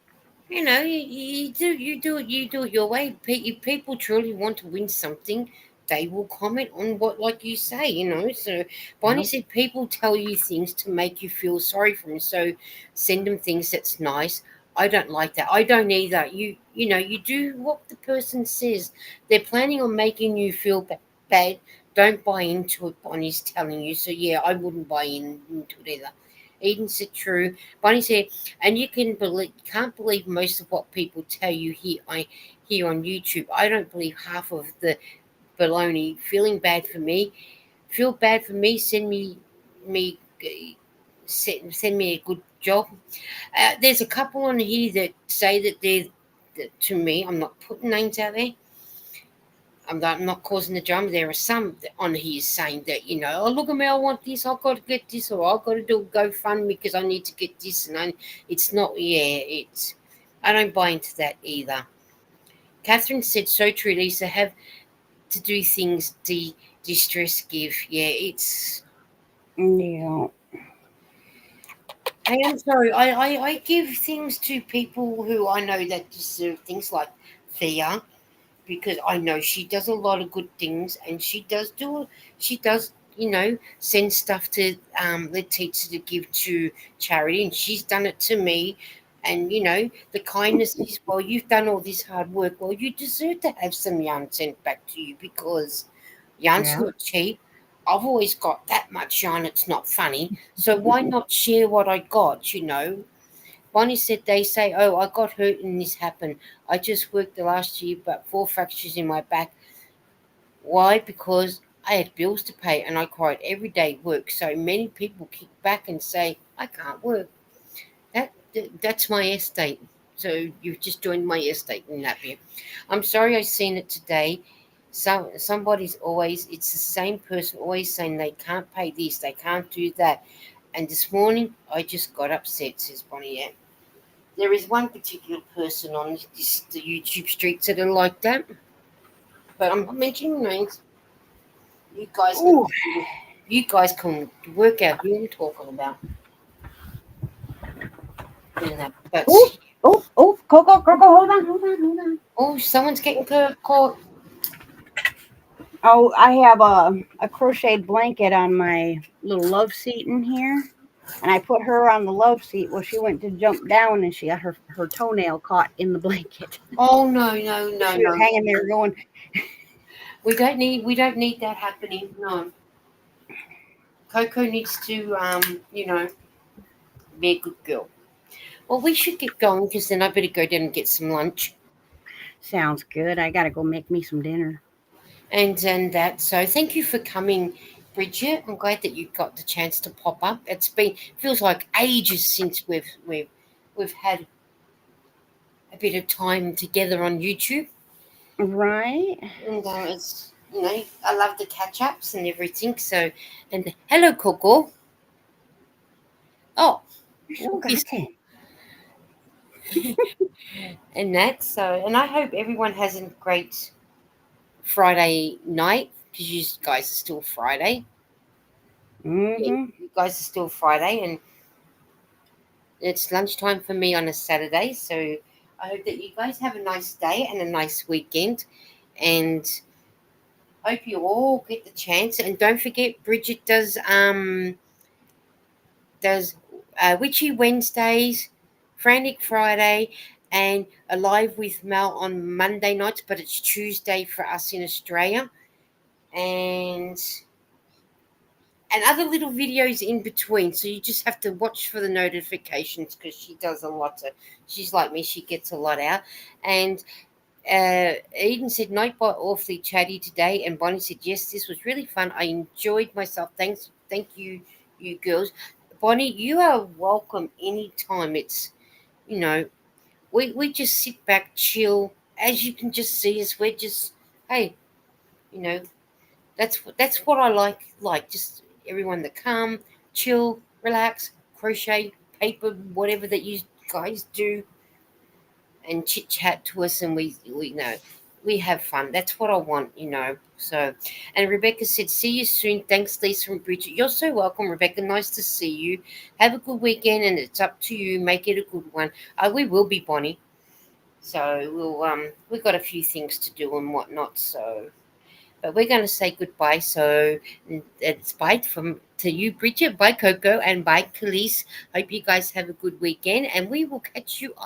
you do it your way. If people truly want to win something, they will comment on what, like you say. So Bonnie yep. said people tell you things to make you feel sorry for them, so send them things that's nice. I don't like that. I don't either. You do what the person says. They're planning on making you feel bad. Don't buy into it. Bonnie's telling you. So yeah, I wouldn't buy into it either. Eden said true. Bonnie said, and can't believe most of what people tell you here on YouTube. I don't believe half of the baloney. Feeling bad for me. Feel bad for me. Me send me a good job. There's a couple on here that say that they're that to me. I'm not putting names out there. I'm not causing the drama. There are some on here saying that, oh, look at me, I want this, I've got to get this, or I've got to do a GoFundMe because I need to get this. It's not, yeah, I don't buy into that either. Catherine said, so true, Lisa, have to do things distress give. Yeah, it's, Yeah. hey, I'm sorry, I give things to people who I know that deserve things like Thea, because I know she does a lot of good things, and she does send stuff to the teacher to give to charity, and she's done it to me. And the kindness is, well, you've done all this hard work, well, you deserve to have some yarn sent back to you, because yarn's Yeah. not cheap. I've always got that much yarn, it's not funny, so why not share what I got? Bonnie said they say, oh, I got hurt and this happened. I just worked the last year, but 4 fractures in my back. Why? Because I had bills to pay and I cried every day at work. So many people kick back and say, I can't work. That's my estate. So you've just joined my estate in that bit. I'm sorry I seen it today. Somebody's always, it's the same person always saying they can't pay this, they can't do that. And this morning I just got upset, says Bonnie. Yeah. There is one particular person on the YouTube streets that are like that, but I'm not mentioning names. You guys can Ooh. you guys can work out who I'm talking about in that. Ooh. But Oh, Coco, hold on. oh, someone's getting caught. Oh, I have a crocheted blanket on my little love seat in here. And I put her on the love seat. Well, she went to jump down and she got her toenail caught in the blanket. Oh no, no, no, She was no. hanging there going, We don't need that happening. No, Coco needs to be a good girl. Well, we should get going because then I better go down and get some lunch. sounds good. I got to go make me some dinner. And that. So thank you for coming, Bridget. I'm glad that you got the chance to pop up. It's been feels like ages since we've had a bit of time together on YouTube, Right? and it's I love the catch ups and everything. So, and hello, Coco. Oh, You're so ooh, he's gotcha. and that. So, and I hope everyone has a great Friday night because you guys are still Friday. Yeah, Mm-hmm. you guys are still Friday, and it's lunchtime for me on a Saturday. So I hope that you guys have a nice day and a nice weekend. And hope you all get the chance. And don't forget, Bridget does Witchy Wednesdays, Frantic Friday, and Alive with Mel on Monday nights, but it's Tuesday for us in Australia. And other little videos in between. So you just have to watch for the notifications because she does a lot of. She's like me; she gets a lot out. And Eden said, "Night bot awfully chatty today," and Bonnie said, "Yes, this was really fun. I enjoyed myself. Thank you, you girls." Bonnie, you are welcome anytime. It's you know we just sit back, chill. As you can just see us, we're just hey, you know that's what I like just everyone to come, chill, relax, crochet, paper, whatever that you guys do, and chit chat to us, and we know we have fun. That's what I want. So, and Rebecca said, "See you soon. Thanks, Lisa and Bridget." You're so welcome, Rebecca. Nice to see you. Have a good weekend, and it's up to you. Make it a good one. We will be, Bonnie. So we've got a few things to do and whatnot. So. But we're going to say goodbye. So it's bye from to you, Bridget. Bye, Coco, and bye, Khalees. Hope you guys have a good weekend, and we will catch you on